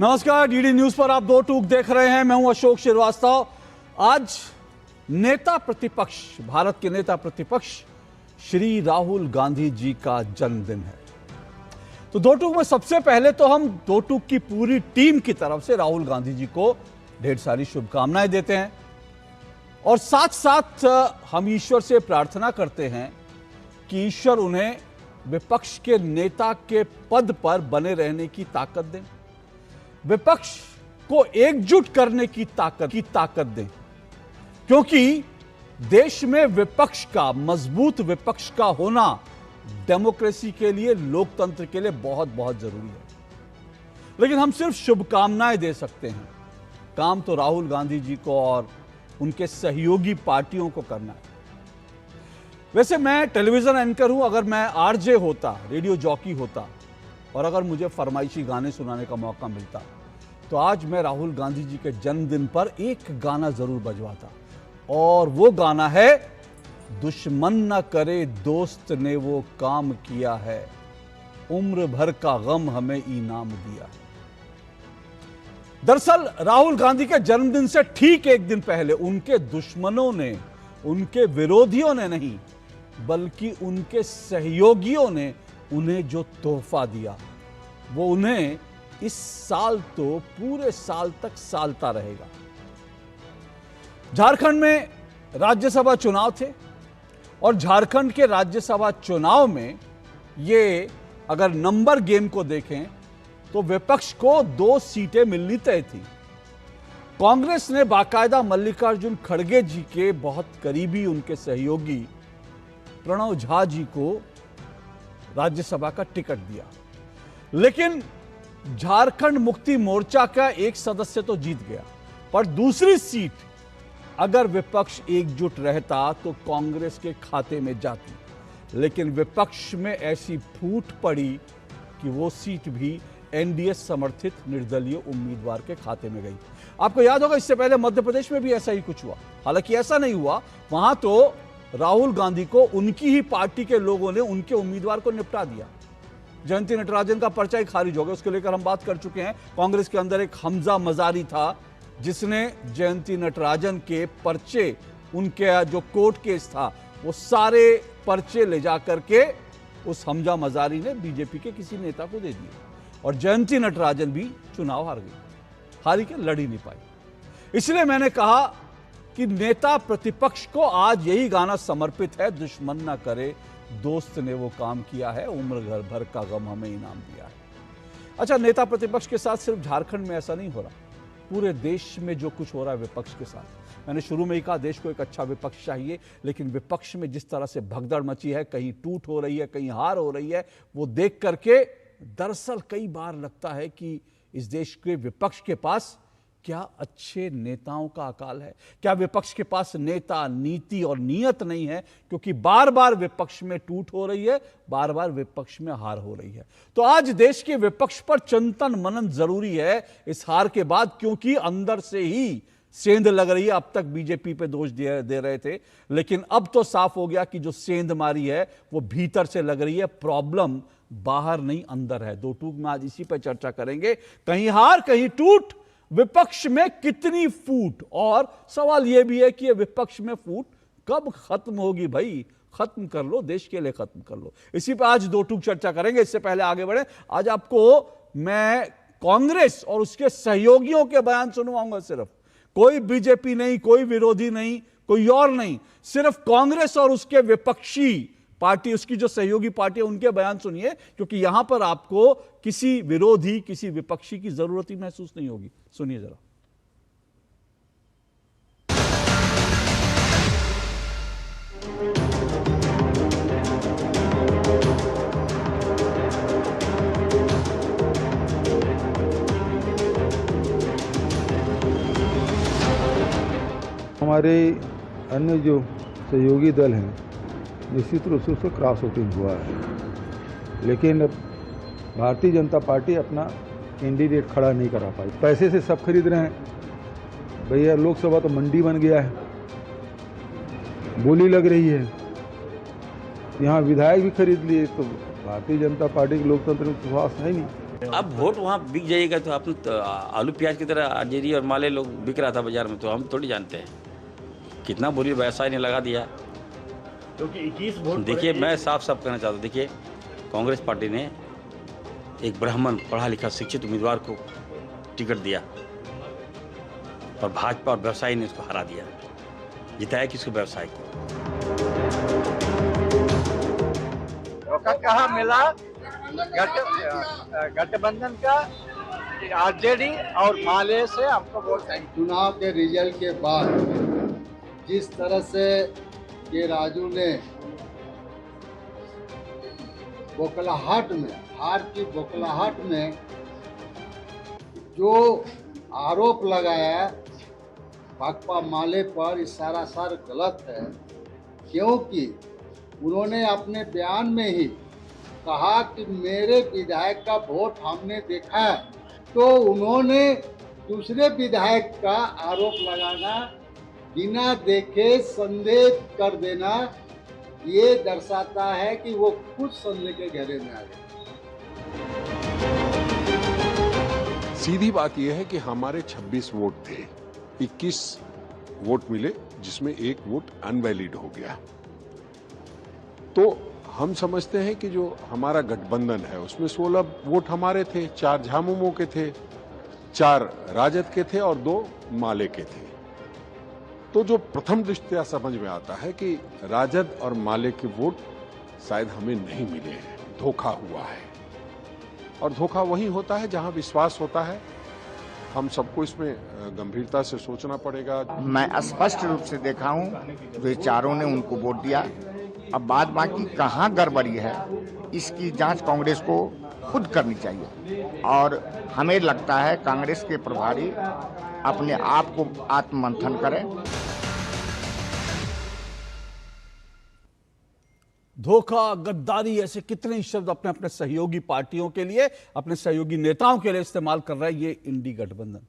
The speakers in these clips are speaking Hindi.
नमस्कार, डीडी न्यूज पर आप दो टूक देख रहे हैं। मैं हूं अशोक श्रीवास्तव। आज नेता प्रतिपक्ष, भारत के नेता प्रतिपक्ष श्री राहुल गांधी जी का जन्मदिन है। तो दो टूक में सबसे पहले तो हम दो टूक की पूरी टीम की तरफ से राहुल गांधी जी को ढेर सारी शुभकामनाएं देते हैं और साथ साथ हम ईश्वर से प्रार्थना करते हैं कि ईश्वर उन्हें विपक्ष के नेता के पद पर बने रहने की ताकत दें, विपक्ष को एकजुट करने की ताकत दें, क्योंकि देश में विपक्ष का, मजबूत विपक्ष का होना डेमोक्रेसी के लिए, लोकतंत्र के लिए बहुत बहुत जरूरी है। लेकिन हम सिर्फ शुभकामनाएं दे सकते हैं, काम तो राहुल गांधी जी को और उनके सहयोगी पार्टियों को करना है। वैसे मैं टेलीविजन एंकर हूं, अगर मैं आरजे होता, रेडियो जॉकी होता और अगर मुझे फरमाइशी गाने सुनाने का मौका मिलता तो आज मैं राहुल गांधी जी के जन्मदिन पर एक गाना जरूर बजवाता, और वो गाना है दुश्मन न करे दोस्त ने वो काम किया है, उम्र भर का गम हमें इनाम दिया है। दरअसल राहुल गांधी के जन्मदिन से ठीक एक दिन पहले उनके दुश्मनों ने, उनके विरोधियों ने नहीं बल्कि उनके सहयोगियों ने उन्हें जो तोहफा दिया वो उन्हें इस साल तो पूरे साल तक सालता रहेगा। झारखंड में राज्यसभा चुनाव थे और झारखंड के राज्यसभा चुनाव में ये अगर नंबर गेम को देखें तो विपक्ष को 2 सीटें मिलनी तय थी। कांग्रेस ने बाकायदा मल्लिकार्जुन खड़गे जी के बहुत करीबी उनके सहयोगी प्रणव झा जी को राज्यसभा का टिकट दिया, लेकिन झारखंड मुक्ति मोर्चा का एक सदस्य तो जीत गया, पर दूसरी सीट अगर विपक्ष एकजुट रहता तो कांग्रेस के खाते में जाती। लेकिन विपक्ष में ऐसी फूट पड़ी कि वो सीट भी एनडीए समर्थित निर्दलीय उम्मीदवार के खाते में गई। आपको याद होगा इससे पहले मध्य प्रदेश में भी ऐसा ही कुछ हुआ, हालांकि ऐसा नहीं हुआ, वहां तो राहुल गांधी को उनकी ही पार्टी के लोगों ने उनके उम्मीदवार को निपटा दिया। जयंती नटराजन का पर्चा ही खारिज हो गया, उसको लेकर हम बात कर चुके हैं। कांग्रेस के अंदर एक हमजा मजारी था जिसने जयंती नटराजन के पर्चे, उनके जो कोर्ट केस था, वो सारे पर्चे ले जाकर के उस हमजा मजारी ने बीजेपी के किसी नेता को दे दिए और जयंती नटराजन भी चुनाव हार गई, हारी के लड़ ही नहीं पाई। इसलिए मैंने कहा कि नेता प्रतिपक्ष को आज यही गाना समर्पित है, दुश्मन ना करे दोस्त ने वो काम किया है, उम्र भर का गम हमें इनाम दिया है। अच्छा, नेता प्रतिपक्ष के साथ सिर्फ झारखंड में ऐसा नहीं हो रहा, पूरे देश में जो कुछ हो रहा है विपक्ष के साथ। मैंने शुरू में ही कहा देश को एक अच्छा विपक्ष चाहिए, लेकिन विपक्ष में जिस तरह से भगदड़ मची है, कहीं टूट हो रही है, कहीं हार हो रही है, वो देख करके दरअसल कई बार लगता है कि इस देश के विपक्ष के पास क्या अच्छे नेताओं का अकाल है, क्या विपक्ष के पास नेता, नीति और नीयत नहीं है, क्योंकि बार बार विपक्ष में टूट हो रही है, बार बार विपक्ष में हार हो रही है। तो आज देश के विपक्ष पर चिंतन मनन जरूरी है इस हार के बाद, क्योंकि अंदर से ही सेंध लग रही है। अब तक बीजेपी पे दोष दे रहे थे, लेकिन अब तो साफ हो गया कि जो सेंध मारी है वो भीतर से लग रही है, प्रॉब्लम बाहर नहीं अंदर है। दो टूक में आज इसी पर चर्चा करेंगे, कहीं हार कहीं टूट, विपक्ष में कितनी फूट, और सवाल यह भी है कि ये विपक्ष में फूट कब खत्म होगी। भाई खत्म कर लो, देश के लिए खत्म कर लो। इसी पर आज दो टूक चर्चा करेंगे। इससे पहले आगे बढ़े, आज आपको मैं कांग्रेस और उसके सहयोगियों के बयान सुनवाऊंगा। सिर्फ कोई बीजेपी नहीं, कोई विरोधी नहीं, कोई और नहीं, सिर्फ कांग्रेस और उसके विपक्षी पार्टी, उसकी जो सहयोगी पार्टी है, उनके बयान सुनिए, क्योंकि यहां पर आपको किसी विरोधी, किसी विपक्षी की जरूरत ही महसूस नहीं होगी। सुनिए जरा। हमारे अन्य जो सहयोगी दल हैं निश्चित रूप से उससे क्रॉस वोटिंग हुआ है, लेकिन भारतीय जनता पार्टी अपना कैंडिडेट खड़ा नहीं करा पाई। पैसे से सब खरीद रहे हैं भैया, लोकसभा तो मंडी बन गया है, बोली लग रही है, यहाँ विधायक भी खरीद लिए, तो भारतीय जनता पार्टी के लोकतंत्र में विश्वास है नहीं। अब वोट वहाँ बिक जाएगा तो आपने तो आलू प्याज की तरह आजेरी और माले लोग बिक रहा था बाजार में, तो हम थोड़ी जानते हैं कितना बुरी व्यवसाय ने लगा दिया। क्योंकि 21 वोट देखिए मैं साफ साफ कहना चाहता हूँ, देखिए कांग्रेस पार्टी ने एक ब्राह्मण पढ़ा लिखा शिक्षित उम्मीदवार को टिकट दिया और भाजपा और व्यवसायी ने उसको हरा दिया, जिताया किसको? व्यवसाय को। धोखा कहाँ मिला? गठबंधन का आरजेडी और माले से हमको वोट चाहिए। चुनाव के रिजल्ट के बाद जिस तरह से ये राजू ने बौखलाहट में, हार की बौखलाहट में जो आरोप लगाया भाकपा माले पर, इस सारा गलत है। क्योंकि उन्होंने अपने बयान में ही कहा कि मेरे विधायक का वोट हमने देखा, तो उन्होंने दूसरे विधायक का आरोप लगाना, बिना देखे संदेह कर देना, ये दर्शाता है कि वो खुद संदेह के घेरे में आ गए। सीधी बात यह है कि हमारे 26 वोट थे, 21 वोट मिले जिसमें एक वोट अनवैलिड हो गया। तो हम समझते हैं कि जो हमारा गठबंधन है उसमें 16 वोट हमारे थे, 4 झामुमो के थे, 4 राजद के थे और 2 माले के थे। तो जो प्रथम दृष्टया समझ में आता है कि राजद और माले के वोट शायद हमें नहीं मिले हैं, धोखा हुआ है। और धोखा वही होता है जहां विश्वास होता है। हम सबको इसमें गंभीरता से सोचना पड़ेगा। मैं स्पष्ट रूप से देखा हूं वे चारों ने उनको वोट दिया। अब बात बाकी कहाँ गड़बड़ी है, इसकी जांच कांग्रेस को खुद करनी चाहिए। और हमें लगता है कांग्रेस के प्रभारी अपने आप को आत्ममंथन करें। धोखा, गद्दारी, ऐसे कितने ही शब्द अपने अपने सहयोगी पार्टियों के लिए, अपने सहयोगी नेताओं के लिए इस्तेमाल कर रहा है ये इंडी गठबंधन।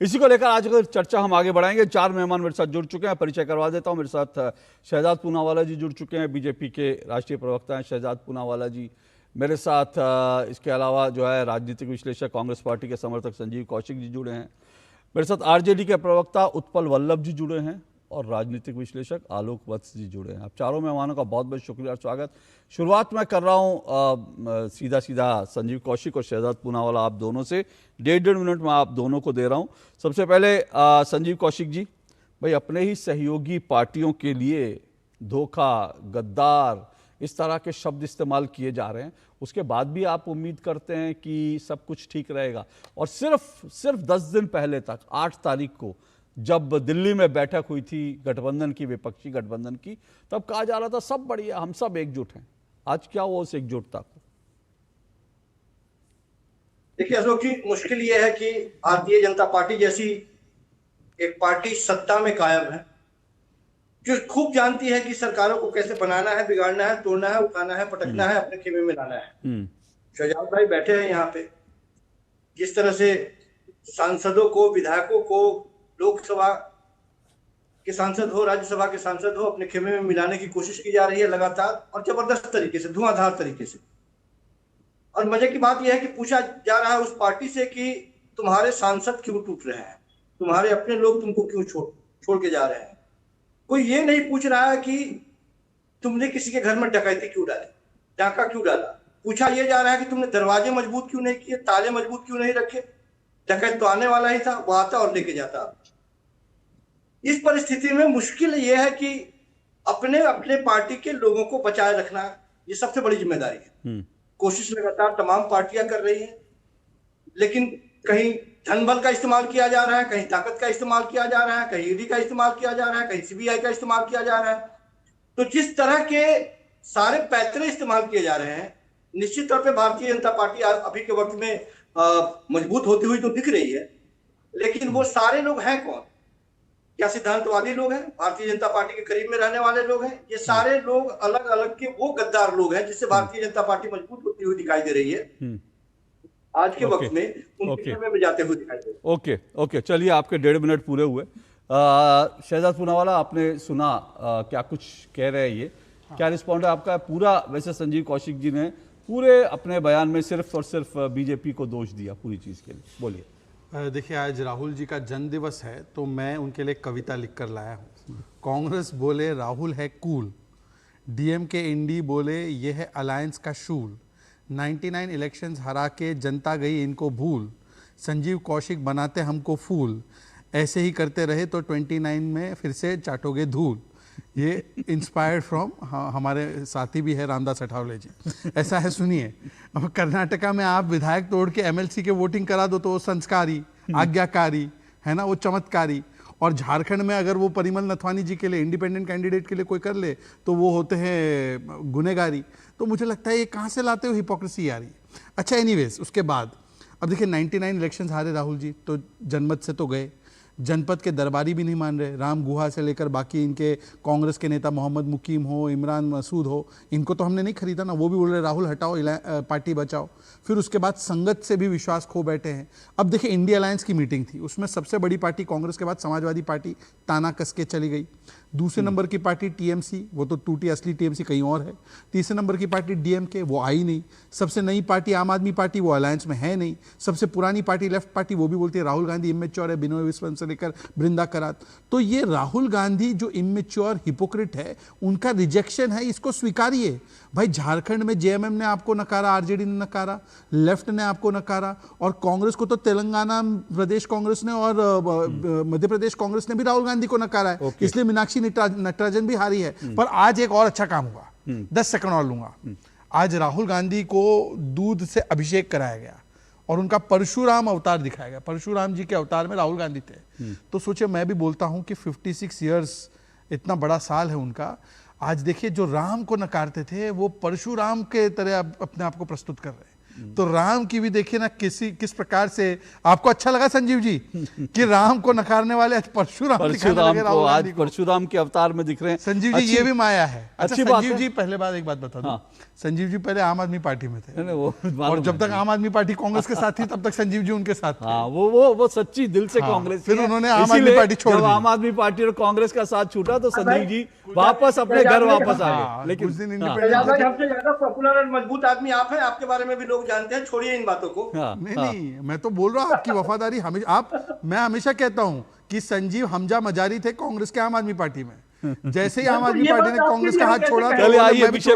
इसी को लेकर आज अगर चर्चा हम आगे बढ़ाएंगे। 4 मेहमान मेरे साथ जुड़ चुके हैं, परिचय करवा देता हूं। मेरे साथ शहजाद पूनावाला जी जुड़ चुके हैं, बीजेपी के राष्ट्रीय प्रवक्ता हैं शहजाद पूनावाला जी। मेरे साथ इसके अलावा जो है राजनीतिक विश्लेषक, कांग्रेस पार्टी के समर्थक संजीव कौशिक जी जुड़े हैं। मेरे साथ आरजेडी के प्रवक्ता उत्पल वल्लभ जी जुड़े हैं और राजनीतिक विश्लेषक आलोक वत्स जी जुड़े हैं। आप चारों मेहमानों का बहुत बहुत शुक्रिया और स्वागत। शुरुआत मैं कर रहा हूं सीधा संजीव कौशिक और शहजाद पूनावाला, आप दोनों से 1.5 मिनट में आप दोनों को दे रहा हूं। सबसे पहले संजीव कौशिक जी, भाई अपने ही सहयोगी पार्टियों के लिए धोखा, गद्दार, इस तरह के शब्द इस्तेमाल किए जा रहे हैं, उसके बाद भी आप उम्मीद करते हैं कि सब कुछ ठीक रहेगा? और सिर्फ 10 दिन पहले तक 8 तारीख को जब दिल्ली में बैठक हुई थी गठबंधन की, विपक्षी गठबंधन की, तब कहा जा रहा था सब बढ़िया, हम सब एकजुट हैं। आज क्या हुआ उस एकजुटता को? देखिए अशोक जी, मुश्किल ये है कि भारतीय जनता पार्टी जैसी एक पार्टी सत्ता में कायम है, जो खूब जानती है कि सरकारों को कैसे बनाना है, बिगाड़ना है, तोड़ना है, उठाना है, पटकना है, अपने खेमे में लाना है। शहजाद भाई बैठे हैं यहाँ पे, जिस तरह से सांसदों को, विधायकों को, लोकसभा के सांसद हो, राज्यसभा के सांसद हो, अपने खेमे में मिलाने की कोशिश की जा रही है लगातार और जबरदस्त तरीके से, धुआंधार तरीके से। और मजे की बात यह है कि पूछा जा रहा है उस पार्टी से कि तुम्हारे सांसद क्यों टूट रहे हैं, तुम्हारे अपने लोग तुमको क्यों छोड़ के जा रहे हैं। कोई ये नहीं पूछ रहा है कि तुमने किसी के घर में डकैती क्यों डाली, डाका क्यों डाला। पूछा यह जा रहा है कि तुमने दरवाजे मजबूत क्यों नहीं किए, ताले मजबूत क्यों नहीं रखे। डकैत तो आने वाला ही था, वो आता और लेके जाता। इस परिस्थिति में मुश्किल यह है कि अपने अपने पार्टी के लोगों को बचाए रखना, ये सबसे बड़ी जिम्मेदारी है। कोशिश लगातार तमाम पार्टियां कर रही हैं, लेकिन कहीं धन बल का इस्तेमाल किया जा रहा है, कहीं ताकत का इस्तेमाल किया जा रहा है, कहीं ईडी का इस्तेमाल किया जा रहा है, कहीं सीबीआई का इस्तेमाल किया जा रहा है। तो जिस तरह के सारे पैतरे इस्तेमाल किए जा रहे हैं, निश्चित तौर पे भारतीय जनता पार्टी अभी के वक्त में मजबूत होती हुई तो दिख रही है, लेकिन वो सारे लोग हैं कौन? क्या सिद्धांतवादी लोग हैं, भारतीय जनता पार्टी के करीब में रहने वाले लोग हैं? ये सारे लोग अलग अलग के वो गद्दार लोग हैं जिससे भारतीय जनता पार्टी मजबूत होती हुई दिखाई दे रही है आज के वक्त में, उनके समय में जाते हुए दिखाई दे रही है। ओके, चलिए आपके 1.5 मिनट पूरे हुए। शहजाद पूनावाला, आपने सुना क्या कुछ कह रहे हैं ये, क्या रिस्पॉन्ड है आपका? पूरा वैसे संजीव कौशिक जी ने पूरे अपने बयान में सिर्फ और सिर्फ बीजेपी को दोष दिया पूरी चीज के लिए। बोलिए। देखिए, आज राहुल जी का जन्म दिवस है तो मैं उनके लिए कविता लिख कर लाया हूँ। कांग्रेस बोले राहुल है कूल, डीएमके इंडी बोले ये है अलायंस का शूल, 99 इलेक्शंस हरा के जनता गई इनको भूल, संजीव कौशिक बनाते हमको फूल, ऐसे ही करते रहे तो 29 में फिर से चाटोगे धूल। ये इंस्पायर्ड फ्रॉम हमारे साथी भी है रामदास अठावले जी। ऐसा है, सुनिए। अब कर्नाटका में आप विधायक तोड़ के एमएलसी के वोटिंग करा दो तो वो संस्कारी, आज्ञाकारी है ना, वो चमत्कारी। और झारखंड में अगर वो परिमल नथवानी जी के लिए, इंडिपेंडेंट कैंडिडेट के लिए कोई कर ले तो वो होते हैं गुनेगारी। तो मुझे लगता है ये कहाँ से लाते हो हिपोक्रेसी आ रही। अच्छा, एनीवेज, उसके बाद अब देखिए 99 इलेक्शंस हारे राहुल जी, तो जनमत से तो गए, जनपद के दरबारी भी नहीं मान रहे। राम गुहा से लेकर बाकी इनके कांग्रेस के नेता मोहम्मद मुकीम हो, इमरान मसूद हो, इनको तो हमने नहीं खरीदा ना, वो भी बोल रहे राहुल हटाओ, पार्टी बचाओ। फिर उसके बाद संगत से भी विश्वास खो बैठे हैं। अब देखिए, इंडिया अलायंस की मीटिंग थी, उसमें सबसे बड़ी पार्टी कांग्रेस के बाद समाजवादी पार्टी ताना कस के चली गई। दूसरे नंबर की पार्टी टीएमसी, वो तो टूटी, असली टीएमसी कहीं और है। तीसरे नंबर की पार्टी डीएमके, वो आई नहीं। सबसे नई पार्टी आम आदमी पार्टी, वो अलायंस में है नहीं। सबसे पुरानी पार्टी लेफ्ट पार्टी, वो भी बोलती है राहुल गांधी इमेच्योर है, बिनोय विश्वम से लेकर बृंदा करात। तो ये राहुल गांधी जो इमेच्योर हिपोक्रेट है, उनका रिजेक्शन है, इसको स्वीकारिए भाई। झारखंड में जेएमएम ने आपको नकारा, आरजेडी ने नकारा, लेफ्ट ने आपको नकारा, और कांग्रेस को तो तेलंगाना प्रदेश कांग्रेस ने और मध्य प्रदेश कांग्रेस ने भी राहुल गांधी को नकारा है। इसलिए मीनाक्षी नटराजन भी हारी है। पर आज एक और अच्छा काम हुआ, 10 सेकंड और लूंगा। आज राहुल गांधी को दूध से अभिषेक कराया गया और उनका परशुराम अवतार दिखाया गया। परशुराम जी के अवतार में राहुल गांधी थे। तो सोचिए, मैं भी बोलता हूं कि 56 इयर्स इतना बड़ा साल है उनका। आज देखिए, जो राम को नकारते थे वो परशुराम के तरह अपने आप को प्रस्तुत कर रहे हैं। तो राम की भी देखिए ना किस प्रकार से। आपको अच्छा लगा संजीव जी कि राम को नकारने वाले आज परशुराम को आज परशुराम के अवतार में दिख रहे हैं। संजीव जी, ये भी माया है। अच्छा संजीव जी, पहले बात एक बात बता दो। हाँ। संजीव जी पहले आम आदमी पार्टी में थे, और जब तक आम आदमी पार्टी कांग्रेस के साथ थी तब तक संजीव जी उनके साथ थे। हाँ, वो सच्ची दिल से कांग्रेस। फिर उन्होंने आम आदमी पार्टी छोड़ दी। आम आदमी पार्टी और कांग्रेस का साथ छूटा तो संजीव जी वापस अपने घर वापस आ गए। लेकिन हमसे ज्यादा पॉपुलर और मजबूत आदमी आप हैं, आपके बारे में भी लोग जानते हैं, छोड़िए इन बातों को। नहीं, मैं तो बोल रहा हूँ आपकी वफादारी मैं हमेशा कहता हूँ कि संजीव हमजा मजारी थे कांग्रेस के आम आदमी पार्टी में। जैसे ही आम आदमी पार्टी ने कांग्रेस का हाथ छोड़ा, चलिए आइए विषय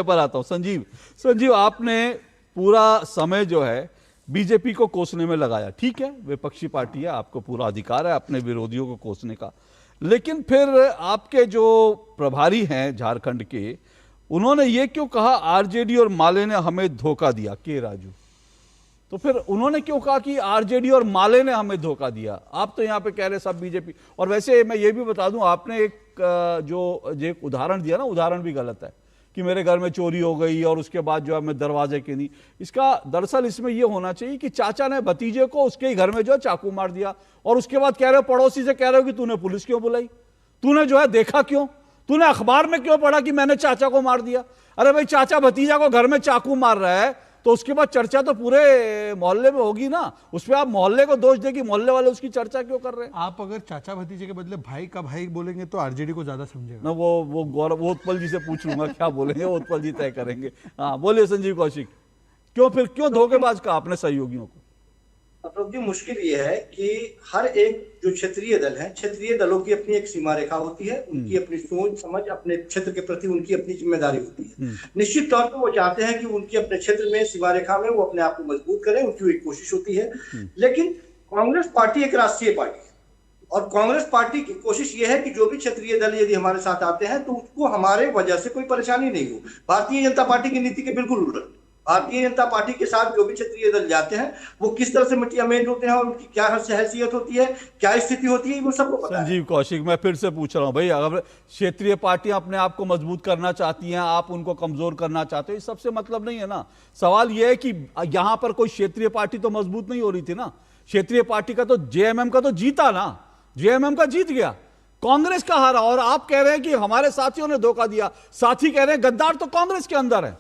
पर आता हूं। संजीव, आपने पूरा समय जो है बीजेपी को कोसने में लगाया। ठीक है, विपक्षी पार्टी है, आपको पूरा अधिकार है अपने विरोधियों को कोसने का। लेकिन फिर आपके जो प्रभारी हैं झारखंड के, उन्होंने ये क्यों कहा आरजेडी और माले ने हमें धोखा दिया, के राजू? तो फिर उन्होंने क्यों कहा कि आरजेडी और माले ने हमें धोखा दिया? आप तो यहाँ पे कह रहे सब बीजेपी। और वैसे मैं ये भी बता दूं, आपने एक एक उदाहरण दिया ना, उदाहरण भी गलत है कि मेरे घर में चोरी हो गई और उसके बाद जो है मैं दरवाजे के नहीं। इसका दरअसल इसमें यह होना चाहिए कि चाचा ने भतीजे को उसके ही घर में जो है चाकू मार दिया, और उसके बाद कह रहे हो पड़ोसी से कह रहे हो कि तूने पुलिस क्यों बुलाई, तूने जो है देखा क्यों, तूने अखबार में क्यों पढ़ा कि मैंने चाचा को मार दिया? अरे भाई, चाचा भतीजा को घर में चाकू मार रहा है तो उसके बाद चर्चा तो पूरे मोहल्ले में होगी ना। उस पर आप मोहल्ले को दोष दे कि मोहल्ले वाले उसकी चर्चा क्यों कर रहे हैं? आप अगर चाचा भतीजे के बदले भाई का भाई बोलेंगे तो आरजेडी को ज्यादा समझेगा ना। वो गौरव, वो उत्पल जी से पूछ लूंगा क्या बोलेंगे, वो उत्पल जी तय करेंगे। हाँ, बोलिए संजीव कौशिक, क्यों धोखेबाज कहा आपने सहयोगियों को? अफरोज जी, मुश्किल ये है कि हर एक जो क्षेत्रीय दल है, क्षेत्रीय दलों की अपनी एक सीमा रेखा होती है, उनकी अपनी सोच समझ, अपने क्षेत्र के प्रति उनकी अपनी जिम्मेदारी होती है। निश्चित तौर पर वो चाहते हैं कि उनकी अपने क्षेत्र में सीमा रेखा में वो अपने आप को मजबूत करें, उनकी एक कोशिश होती है। लेकिन कांग्रेस पार्टी एक राष्ट्रीय पार्टी है, और कांग्रेस पार्टी की कोशिश ये है कि जो भी क्षेत्रीय दल यदि हमारे साथ आते हैं तो उसको हमारे वजह से कोई परेशानी नहीं हो। भारतीय जनता पार्टी की नीति के बिल्कुल उलट, भारतीय जनता पार्टी के साथ जो भी क्षेत्रीय दल जाते हैं वो किस तरह से मिटीमेंट होते हैं और उनकी क्या हैसियत होती है, क्या स्थिति होती है, वो सबको पता है। संजीव कौशिक, मैं फिर से पूछ रहा हूं भाई, अगर क्षेत्रीय पार्टियां अपने आप को मजबूत करना चाहती हैं, आप उनको कमजोर करना चाहते हो, इस सबसे मतलब नहीं है ना। सवाल यह है कि यहां पर कोई क्षेत्रीय पार्टी तो मजबूत नहीं हो रही थी ना। क्षेत्रीय पार्टी का तो जेएमएम का तो जीता ना, जेएमएम का जीत गया, कांग्रेस का हारा। और आप कह रहे हैं कि हमारे साथियों ने धोखा दिया। साथी कह रहे हैं गद्दार तो कांग्रेस के अंदर है।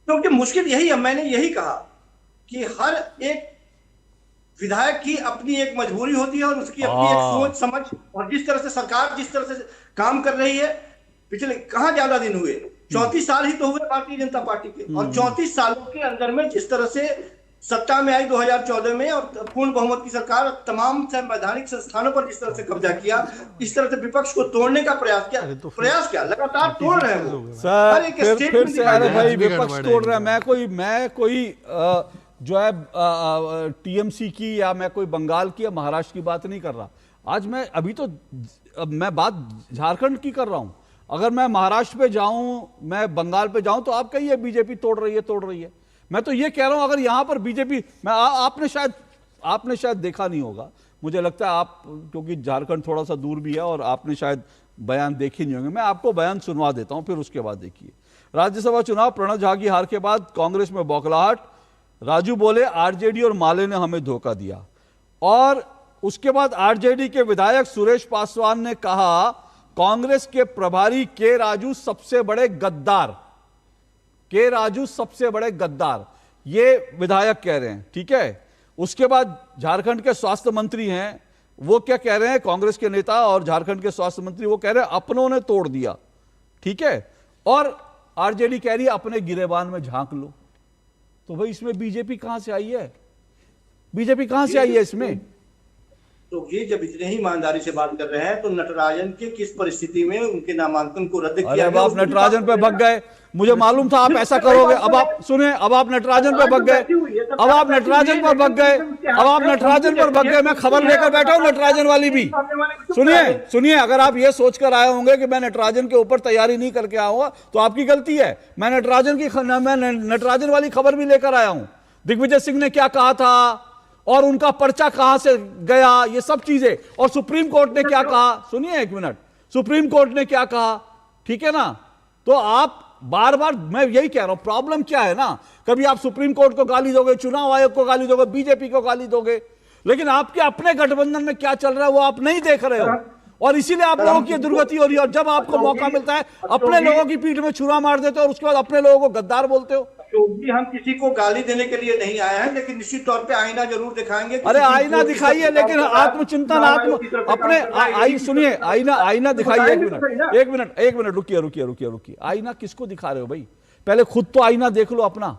क्योंकि मुश्किल यही है, मैंने यही कहा कि हर एक विधायक की अपनी एक मजबूरी होती है और उसकी अपनी एक सोच समझ, और जिस तरह से सरकार जिस तरह से काम कर रही है, पिछले कहां ज्यादा दिन हुए 34 साल ही तो हुए भारतीय जनता पार्टी के, और 34 सालों के अंदर में जिस तरह से सत्ता में आई 2014 में और पूर्ण बहुमत की सरकार तमाम संवैधानिक संस्थानों पर जिस तरह से कब्जा किया, इस तरह से विपक्ष को तोड़ने का प्रयास किया। प्रयास क्या, लगातार तोड़ रहे हैं वो सर। फिर से अरे भाई विपक्ष तोड़ रहा है। मैं कोई जो है टीएमसी की या मैं कोई बंगाल की या महाराष्ट्र की बात नहीं कर रहा। आज मैं अभी तो मैं बात झारखंड की कर रहा हूं। अगर मैं महाराष्ट्र पे जाऊं, मैं बंगाल पे जाऊं, तो आप कहिए बीजेपी तोड़ रही है। मैं तो ये कह रहा हूं अगर यहां पर बीजेपी, आपने शायद देखा नहीं होगा, मुझे लगता है आप, क्योंकि झारखंड थोड़ा सा दूर भी है और आपने शायद बयान देखे नहीं होंगे। मैं आपको बयान सुनवा देता हूं, फिर उसके बाद देखिए। राज्यसभा चुनाव, प्रणब झा की हार के बाद कांग्रेस में बौखलाहट। राजू बोले आरजेडी और माले ने हमें धोखा दिया। और उसके बाद आरजेडी के विधायक सुरेश पासवान ने कहा कांग्रेस के प्रभारी के राजू सबसे बड़े गद्दार, ये विधायक कह रहे हैं, ठीक है। उसके बाद झारखंड के स्वास्थ्य मंत्री हैं, वो क्या कह रहे हैं, कांग्रेस के नेता और झारखंड के स्वास्थ्य मंत्री, वो कह रहे हैं अपनों ने तोड़ दिया, ठीक है। और आरजेडी कह रही है अपने गिरेबान में झांक लो। तो भाई इसमें बीजेपी कहां से आई है? बीजेपी कहां से आई है इसमें? तो ये जब इतने ही ईमानदारी से बात कर रहे हैं तो नटराजन के किस परिस्थिति में उनके नामांकन को रद्द किया गया? अब आप नटराजन पे भग गए, मुझे मालूम था आप ऐसा करोगे। अब आप सुने, अब आप नटराजन पे भग गए, मैं खबर लेकर बैठा हूं नटराजन वाली भी। सुनिए, अगर आप ये सोचकर आए होंगे कि मैं नटराजन के ऊपर तैयारी नहीं करके आऊंगा तो आपकी गलती है। मैं नटराजन वाली खबर भी लेकर आया हूं। दिग्विजय सिंह ने क्या कहा था और उनका पर्चा कहां से गया, ये सब चीजें। और सुप्रीम कोर्ट ने क्या कहा, सुनिए एक मिनट, सुप्रीम कोर्ट ने क्या कहा, ठीक है ना। तो आप बार बार, मैं यही कह रहा हूं, प्रॉब्लम क्या है ना, कभी आप सुप्रीम कोर्ट को गाली दोगे, चुनाव आयोग को गाली दोगे, बीजेपी को गाली दोगे, लेकिन आपके अपने गठबंधन में क्या चल रहा है वो आप नहीं देख रहे हो। और इसीलिए आप लोगों की दुर्गति हो रही है। और जब आपको मौका मिलता है अपने लोगों की पीठ में छुरा मार देते हो और उसके बाद अपने लोगों को गद्दार बोलते हो। क्योंकि हम किसी को गाली देने के लिए नहीं आए हैं, लेकिन निश्चित तौर पे आईना जरूर दिखाएंगे। अरे आईना दिखाइए, लेकिन आत्मचिंतन, अपने सुनिए, आईना दिखाइए। एक मिनट रुकिए। आईना किसको दिखा रहे हो भाई? पहले खुद तो आईना देख लो अपना।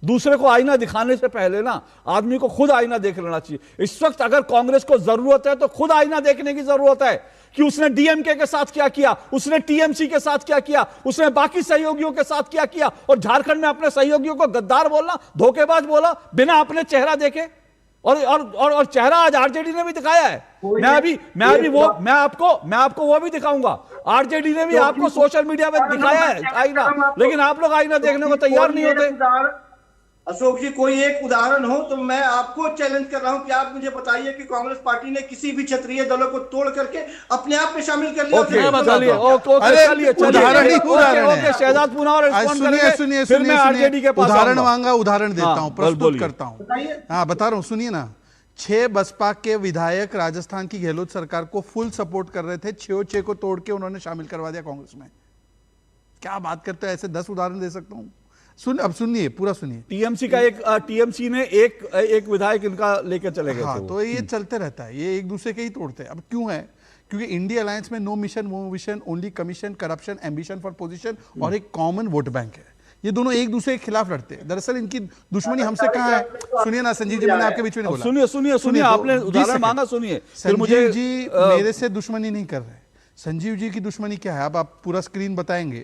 दूसरे को आईना दिखाने से पहले ना आदमी को खुद आईना देख लेना चाहिए। इस वक्त अगर कांग्रेस को जरूरत है तो खुद आईना देखने की जरूरत है कि उसने डीएमके के साथ क्या किया, उसने टीएमसी के साथ क्या किया, उसने बाकी सहयोगियों के साथ क्या किया। और झारखंड में अपने सहयोगियों को गद्दार बोलना, धोखेबाज बोला बिना अपने चेहरा देखे। और चेहरा आज आरजेडी ने भी दिखाया है। मैं आपको वो भी दिखाऊंगा। आरजेडी ने भी आपको सोशल मीडिया में दिखाया है आईना, लेकिन आप लोग आईना देखने को तैयार नहीं होते। अशोक जी, कोई एक उदाहरण हो तो मैं आपको चैलेंज कर रहा हूं कि आप मुझे बताइए कि कांग्रेस पार्टी ने किसी भी क्षेत्रीय दलों को तोड़ करके अपने आप में शामिल कर लिया। शहजाद पूना और उदाहरण मांगा, उदाहरण देता हूं, प्रस्तुत करता हूं। हाँ बता रहा हूं, सुनिए ना। 6 बसपा के विधायक राजस्थान की गहलोत सरकार को फुल सपोर्ट कर रहे थे, 6 को तोड़ के उन्होंने शामिल करवा दिया कांग्रेस में। क्या बात करते हैं? ऐसे 10 उदाहरण दे सकता हूं। अब सुनिए, पूरा सुनिए। टीएमसी ने एक विधायक इनका लेकर चले गए। हाँ, तो ये चलते रहता है, ये एक दूसरे के ही तोड़ते हैं। अब क्यों है? क्योंकि इंडिया अलायंस में no mission no vision, only commission, corruption, ambition for position और एक कॉमन वोट बैंक है। ये दोनों एक दूसरे के खिलाफ लड़ते हैं। दरअसल इनकी दुश्मनी हमसे कहाँ है? सुनिए ना संजीव जी, मैंने आपके बीच में नहीं बोला। सुनिए, आपने उदाहरण मांगा, सुनिए। संजीव जी मेरे से दुश्मनी नहीं कर रहे। संजीव जी की दुश्मनी क्या है? अब आप पूरा स्क्रीन बताएंगे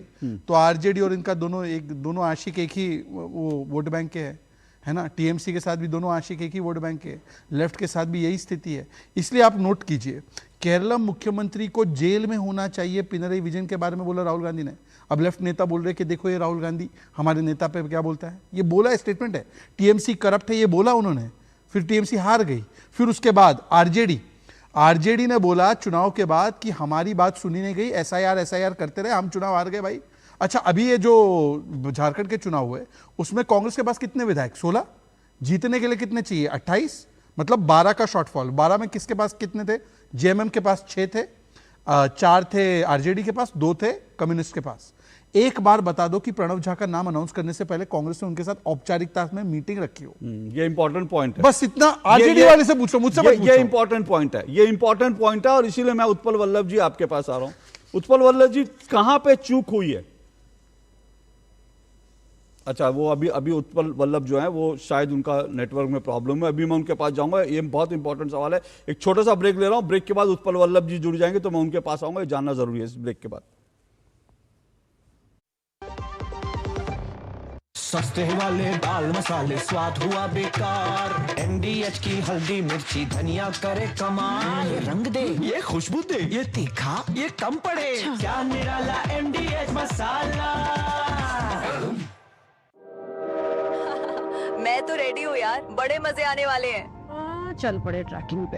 तो आरजेडी और इनका दोनों आशिक एक ही वो वोट बैंक के है ना। टीएमसी के साथ भी दोनों आशिक एक ही वोट बैंक के, लेफ्ट के साथ भी यही स्थिति है। इसलिए आप नोट कीजिए, केरला मुख्यमंत्री को जेल में होना चाहिए, पिनरई विजयन के बारे में बोला राहुल गांधी ने। अब लेफ्ट नेता बोल रहे कि देखो ये राहुल गांधी हमारे नेता पे क्या बोलता है। ये बोला, स्टेटमेंट है। टीएमसी करप्ट है, ये बोला उन्होंने। फिर टीएमसी हार गई। फिर उसके बाद आरजेडी ने बोला चुनाव के बाद कि हमारी बात सुनी नहीं गई, एसआईआर करते रहे, हम चुनाव हार गए भाई। अच्छा, अभी ये जो झारखंड के चुनाव हुए उसमें कांग्रेस के पास कितने विधायक? 16। जीतने के लिए कितने चाहिए? 28, मतलब 12 का शॉर्टफॉल। 12 में किसके पास कितने थे? जेएमएम के पास 6 थे, 4 थे आरजेडी के पास, 2 थे कम्युनिस्ट के पास। एक बार बता दो कि प्रणब झा का नाम अनाउंस करने से पहले कांग्रेस ने उनके साथ औपचारिकता में मीटिंग रखी हो। ये इंपॉर्टेंट पॉइंट है। बस इतना आरजेडी वाले से पूछो, मुझसे मत पूछो। ये इंपॉर्टेंट पॉइंट है और इसीलिए मैं उत्पल वल्लभ जी आपके पास आ रहा हूं। उत्पल वल्लभ जी, कहां पे चूक हुई है? अच्छा, वो अभी उत्पल वल्लभ जो है वो शायद उनका नेटवर्क में प्रॉब्लम है, अभी मैं उनके पास जाऊंगा। ये बहुत इंपॉर्टेंट सवाल है। एक छोटा सा ब्रेक ले रहा हूं, ब्रेक के बाद उत्पल वल्लभ जी जुड़ जाएंगे तो मैं उनके पास आऊंगा, ये जानना जरूरी है इस ब्रेक के बाद। सस्ते वाले दाल मसाले स्वाद हुआ बेकार, MDH की हल्दी मिर्ची धनिया करे कमाल, ये रंग दे ये खुशबू दे ये तीखा ये कम पड़े, क्या निराला MDH मसाला। मैं तो रेडी हूँ यार, बड़े मजे आने वाले हैं। चल पड़े ट्रैकिंग पे।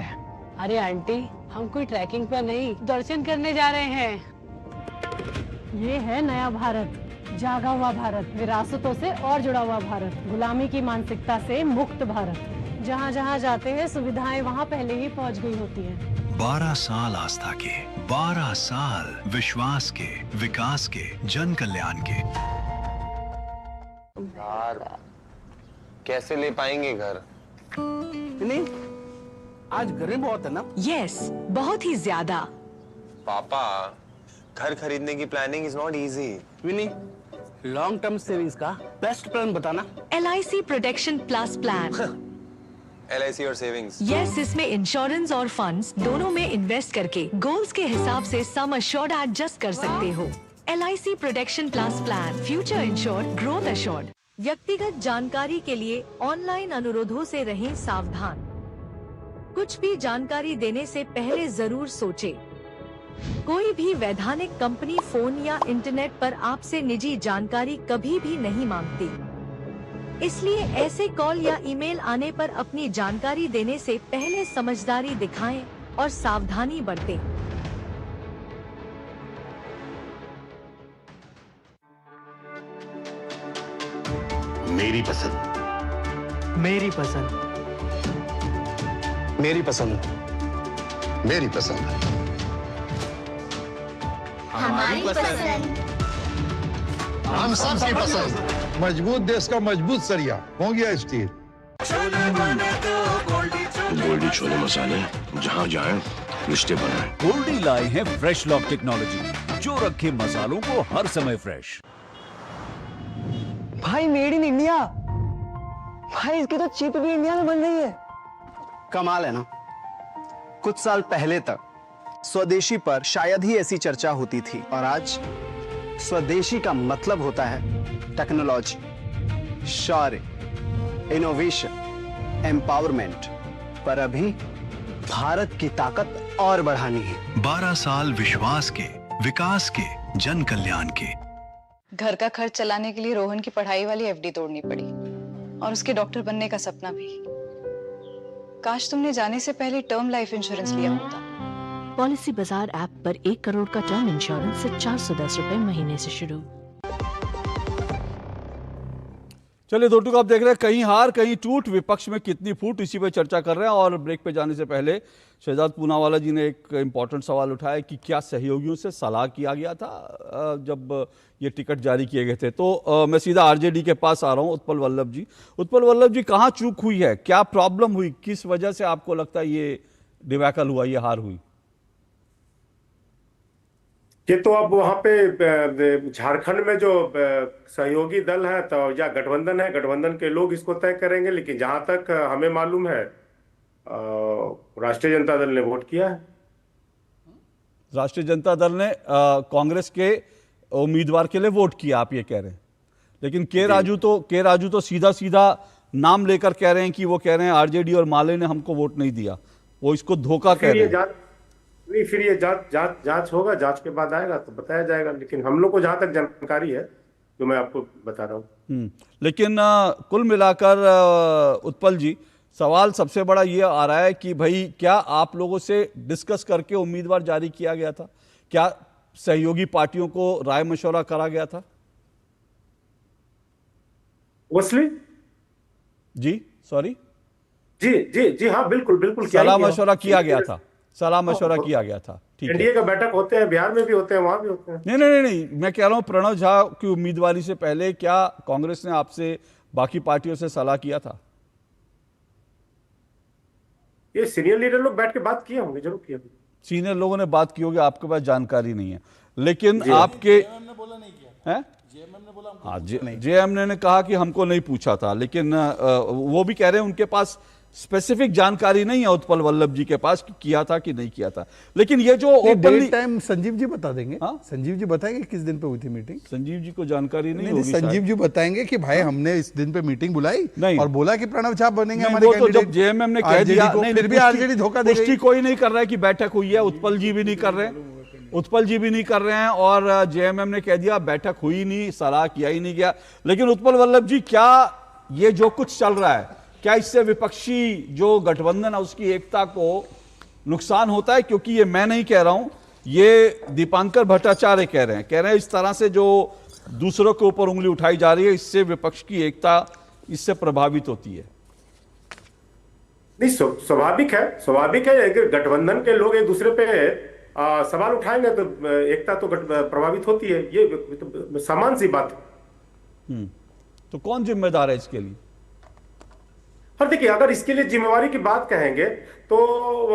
अरे आंटी, हम कोई ट्रैकिंग पे नहीं, दर्शन करने जा रहे हैं। ये है नया भारत, जागा हुआ भारत, विरासतों से और जुड़ा हुआ भारत, गुलामी की मानसिकता से मुक्त भारत। जहाँ जहाँ जाते हैं सुविधाएं वहाँ पहले ही पहुँच गई होती हैं। 12 साल आस्था के, 12 साल विश्वास के, विकास के, जन कल्याण के। यार कैसे ले पाएंगे घर? नहीं, आज गर्मी बहुत है ना? यस, बहुत ही ज्यादा। पापा, घर खरीदने की प्लानिंग इज नॉट इजी। विनी, लॉन्ग टर्म सेविंग्स का बेस्ट प्लान बताना। LIC protection plus plan. LIC और सेविंग्स। यस, इसमें इंश्योरेंस और फंड्स दोनों में इन्वेस्ट करके गोल्स के हिसाब से सम अश्योर्ड एडजस्ट कर सकते हो। LIC protection plus plan, future insured, growth assured. व्यक्तिगत जानकारी के लिए ऑनलाइन अनुरोधों से रहें सावधान। कुछ भी जानकारी देने से पहले जरूर सोचें। कोई भी वैधानिक कंपनी फोन या इंटरनेट पर आपसे निजी जानकारी कभी भी नहीं मांगती, इसलिए ऐसे कॉल या ईमेल आने पर अपनी जानकारी देने से पहले समझदारी दिखाएं और सावधानी बरतें। मेरी पसंद, मेरी पसंद, मेरी पसंद, मेरी पसंद, हमारी पसंद, हम सबकी पसंद। मजबूत देश का मजबूत सरिया हो गया स्टील। गोल्डी छोले मसाले, जहाँ जाए रिश्ते बनाए। गोल्डी लाए हैं फ्रेश लॉक टेक्नोलॉजी, जो रखे मसालों को हर समय फ्रेश। भाई मेड इन इंडिया, भाई इसकी तो चिप भी इंडिया में बन रही है। कमाल है ना? कुछ साल पहले तक स्वदेशी पर शायद ही ऐसी चर्चा होती थी, और आज स्वदेशी का मतलब होता है टेक्नोलॉजी, शौर्य, इनोवेशन, एम्पावरमेंट। पर अभी भारत की ताकत और बढ़ानी है। 12 साल विश्वास के, विकास के, जन कल्याण के। घर का खर्च चलाने के लिए रोहन की पढ़ाई वाली FD तोड़नी पड़ी, और उसके डॉक्टर बनने का सपना भी। काश तुमने जाने से पहले टर्म लाइफ इंश्योरेंस लिया होता। पॉलिसी बाजार ऐप पर 1 करोड़ का टर्म इंश्योरेंस से 410 रुपए महीने से शुरू। चलिए दो टूक आप देख रहे हैं, कहीं हार कहीं टूट, विपक्ष में कितनी फूट, इसी पे चर्चा कर रहे हैं। और ब्रेक पे जाने से पहले शहजाद पूनावाला जी ने एक इम्पॉर्टेंट सवाल उठाया कि क्या सहयोगियों से सलाह किया गया था जब ये टिकट जारी किए गए थे। तो मैं सीधा RJD के पास आ रहा हूँ, उत्पल वल्लभ जी। उत्पल वल्लभ जी, कहाँ चूक हुई है, क्या प्रॉब्लम हुई, किस वजह से आपको लगता है ये डिबैकल हुआ, ये हार हुई? ये तो अब वहाँ पे झारखंड में जो सहयोगी दल है तो या गठबंधन है, गठबंधन के लोग इसको तय करेंगे। लेकिन जहां तक हमें मालूम है राष्ट्रीय जनता दल ने वोट किया है। राष्ट्रीय जनता दल ने कांग्रेस के उम्मीदवार के लिए वोट किया, आप ये कह रहे हैं। लेकिन के राजू तो सीधा सीधा नाम लेकर कह रहे हैं कि वो कह रहे हैं RJD और माले ने हमको वोट नहीं दिया, वो इसको धोखा कह रहे हैं। नहीं, फिर ये जांच होगा, जांच के बाद आएगा तो बताया जाएगा। लेकिन हम लोग को जहां तक जानकारी है जो मैं आपको बता रहा हूँ। लेकिन कुल मिलाकर उत्पल जी, सवाल सबसे बड़ा ये आ रहा है कि भाई क्या आप लोगों से डिस्कस करके उम्मीदवार जारी किया गया था? क्या सहयोगी पार्टियों को राय मशवरा करा गया था? जी सॉरी जी हाँ, बिल्कुल सलाह मशवरा किया गया था, सलाह मशवरा किया गया था। ठीक है, एनडीए का बैठक होते हैं, बिहार में भी होते हैं, वहां भी होते हैं। नहीं, मैं कह रहा हूं प्रणव झा की उम्मीदवारी से पहले क्या कांग्रेस ने आपसे बाकी पार्टियों से सलाह किया था? ये सीनियर लीडर लोग बैठ के बात किए होंगे, जरूर किए होंगे। सीनियर लोगों ने बात की होगी, आपके पास जानकारी नहीं है। लेकिन आपके हाँ, जेएमएम ने कहा कि हमको नहीं पूछा था, लेकिन वो भी कह रहे हैं उनके पास स्पेसिफिक जानकारी नहीं है उत्पल वल्लभ जी के पास कि किया था कि नहीं किया था। लेकिन ये जो ओपनली टाइम संजीव जी बता देंगे। हाँ? संजीव जी बताएंगे किस दिन पे हुई थी मीटिंग। संजीव जी को जानकारी नहीं होगी। संजीव जी बताएंगे कि भाई हमने इस दिन पे मीटिंग बुलाई नहीं और बोला कि प्रणव झा बनेंगे हमारे कैंडिडेट। जब जेएमएम ने कह दिया, फिर भी आरजेडी धोखा दे रही। कोई नहीं कर रहा है कि बैठक हुई है, उत्पल जी भी नहीं कर रहे हैं और जेएमएम ने कह दिया बैठक हुई नहीं, सलाह किया ही नहीं गया। लेकिन उत्पल वल्लभ जी, क्या ये जो कुछ चल रहा है, क्या इससे विपक्षी जो गठबंधन है उसकी एकता को नुकसान होता है? क्योंकि ये मैं नहीं कह रहा हूं, ये दीपांकर भट्टाचार्य कह रहे हैं इस तरह से जो दूसरों के ऊपर उंगली उठाई जा रही है, इससे विपक्ष की एकता इससे प्रभावित होती है। नहीं, स्वाभाविक है अगर गठबंधन के लोग एक दूसरे पे सवाल उठाएंगे तो एकता तो प्रभावित होती है, ये तो सामान्य सी बात है। तो कौन जिम्मेदार है इसके लिए? और देखिए, अगर इसके लिए जिम्मेवारी की बात कहेंगे तो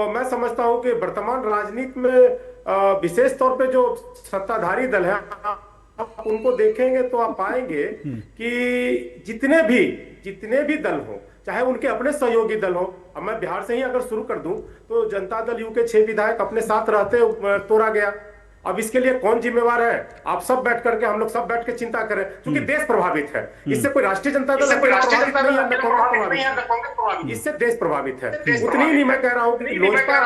मैं समझता हूं कि वर्तमान राजनीति में विशेष तौर पे जो सत्ताधारी दल है, आप उनको देखेंगे तो आप पाएंगे कि जितने भी दल हो, चाहे उनके अपने सहयोगी दल हो, अब मैं बिहार से ही अगर शुरू कर दूं तो जनता दल यू के 6 विधायक अपने साथ रहते तोड़ा गया। अब इसके लिए कौन जिम्मेवार है? आप सब बैठ करके, हम लोग सब बैठ के चिंता करें, क्योंकि देश प्रभावित है। इससे कोई राष्ट्रीय जनता दल प्रभावित नहीं है, इससे देश प्रभावित है। उतनी ही नहीं मैं कह रहा हूँ कि लोजपा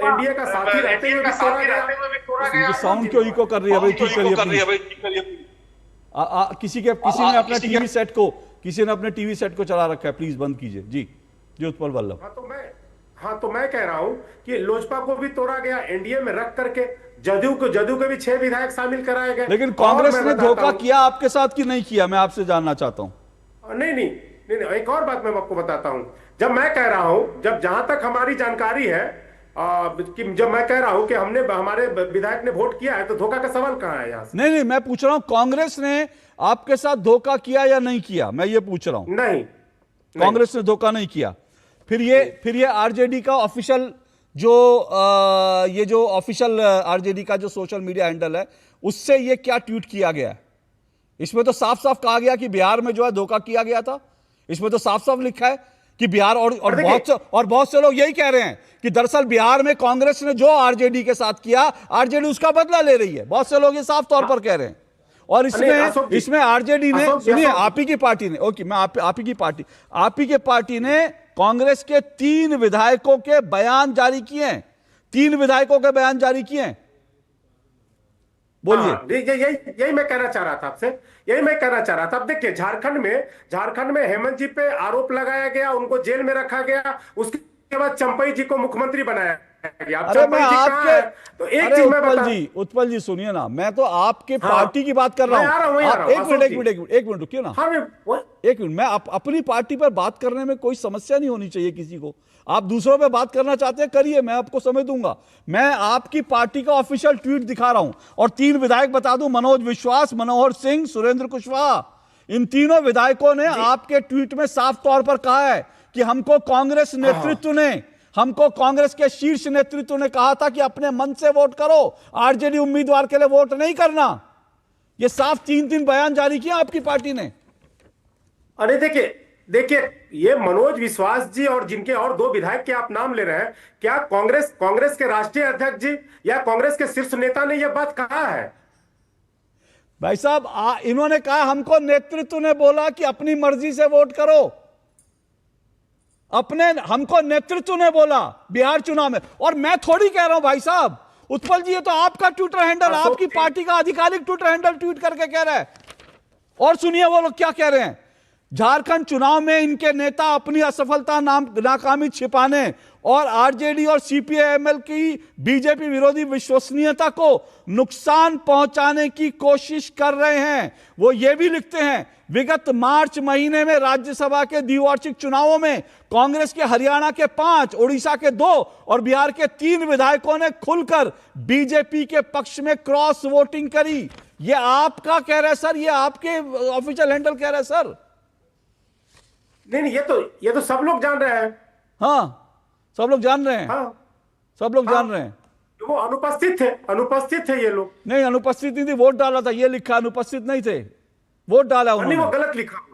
एनडीए का साथी रहते हुए भी तोड़ा गया। साउंड क्यों इको कर रही है भाई? ठीक करिए। किसी ने अपने टीवी सेट को चला रखा है, प्लीज बंद कीजिए। जी उत्पल वल्लभ। तो मैं कह रहा हूं कि लोजपा को भी तोड़ा गया, एनडीए में रख करके जदयू के भी 6 विधायक शामिल कराए गए। लेकिन कांग्रेस ने धोखा किया आपके साथ कि नहीं किया, मैं आपसे जानना चाहता हूं। नहीं, एक और बात मैं आपको बताता हूं। जब मैं कह रहा हूं, जहां तक हमारी जानकारी है, जब मैं कह रहा हूं कि हमारे विधायक ने वोट किया है, तो धोखा का सवाल कहां है यहां से? नहीं, मैं पूछ रहा हूं कांग्रेस ने आपके साथ धोखा किया या नहीं किया, मैं ये पूछ रहा हूं। नहीं, कांग्रेस ने धोखा नहीं किया। फिर ये आरजेडी का ऑफिशियल जो ऑफिशियल आरजेडी का जो सोशल मीडिया हैंडल है, उससे ये क्या ट्वीट किया गया है? इसमें तो साफ साफ कहा गया कि बिहार में जो है धोखा किया गया था। इसमें तो साफ साफ लिखा है कि बिहार और बहुत से लोग यही कह रहे हैं कि दरअसल बिहार में कांग्रेस ने जो आरजेडी के साथ किया, आरजेडी उसका बदला ले रही है। बहुत से लोग ये साफ तौर पर कह रहे हैं। और इसमें आरजेडी ने, सुनिए, आप ही की पार्टी ने, ओके, मैं आप ही की पार्टी ने कांग्रेस के 3 विधायकों के बयान जारी किए हैं। 3 विधायकों के बयान जारी किए हैं। बोलिए। यही मैं कहना चाह रहा था आपसे, अब देखिए, झारखंड में हेमंत जी पे आरोप लगाया गया, उनको जेल में रखा गया, उसके बाद चंपई जी को मुख्यमंमिंत्री बनाया गया। अरे मैं आपके तो एक चीज उत्पल जी सुनिए ना, मैं तो आपके पार्टी की बात कर रहा हूं। एक मिनट रुकिए ना। एक मिनट, मैं अपनी पार्टी पर बात करने में कोई समस्या नहीं होनी चाहिए किसी को। आप दूसरों पे बात करना चाहते हैं, करिए, मैं आपको समय दूंगा। मैं आपकी पार्टी का ऑफिशियल ट्वीट दिखा रहा हूं और 3 विधायक बता दूं, मनोज विश्वास, मनोहर सिंह, सुरेंद्र कुशवाहा, इन तीनों विधायकों ने आपके ट्वीट में साफ तौर पर कहा है कि हमको कांग्रेस के शीर्ष नेतृत्व ने कहा था कि अपने मन से वोट करो, आरजेडी उम्मीदवार के लिए वोट नहीं करना। ये साफ 3 बयान जारी किया आपकी पार्टी ने। अरे देखिए, ये मनोज विश्वास जी और जिनके और 2 विधायक के आप नाम ले रहे हैं, क्या कांग्रेस के राष्ट्रीय अध्यक्ष जी या कांग्रेस के शीर्ष नेता ने यह बात कहा है? भाई साहब, इन्होंने कहा हमको नेतृत्व ने बोला कि अपनी मर्जी से वोट करो। हमको नेतृत्व ने बोला बिहार चुनाव में, और मैं थोड़ी कह रहा हूं भाई साहब। उत्पल जी, ये तो आपका ट्विटर हैंडल, आपकी पार्टी का आधिकारिक ट्विटर हैंडल ट्वीट करके कह रहा है। और सुनिए वो लोग क्या कह रहे हैं। झारखंड चुनाव में इनके नेता अपनी असफलता नाकामी छिपाने और आरजेडी और सीपीआईएमएल की बीजेपी विरोधी विश्वसनीयता को नुकसान पहुंचाने की कोशिश कर रहे हैं। वो ये भी लिखते हैं, विगत मार्च महीने में राज्यसभा के द्विवार्षिक चुनावों में कांग्रेस के हरियाणा के 5, उड़ीसा के 2 और बिहार के 3 विधायकों ने खुलकर बीजेपी के पक्ष में क्रॉस वोटिंग करी। ये आपका कह रहे हैं सर, ये आपके ऑफिशियल हैंडल कह रहे हैं सर। नहीं, ये तो सब लोग जान रहे हैं। हाँ, सब लोग जान रहे हैं। हाँ, सब लोग जान रहे हैं। वो अनुपस्थित थे ये लोग। नहीं, अनुपस्थित नहीं थी, वोट डाला था, ये लिखा, अनुपस्थित नहीं थे। वोट डाला नहीं, उन्होंने। वो गलत लिखा हुआ है।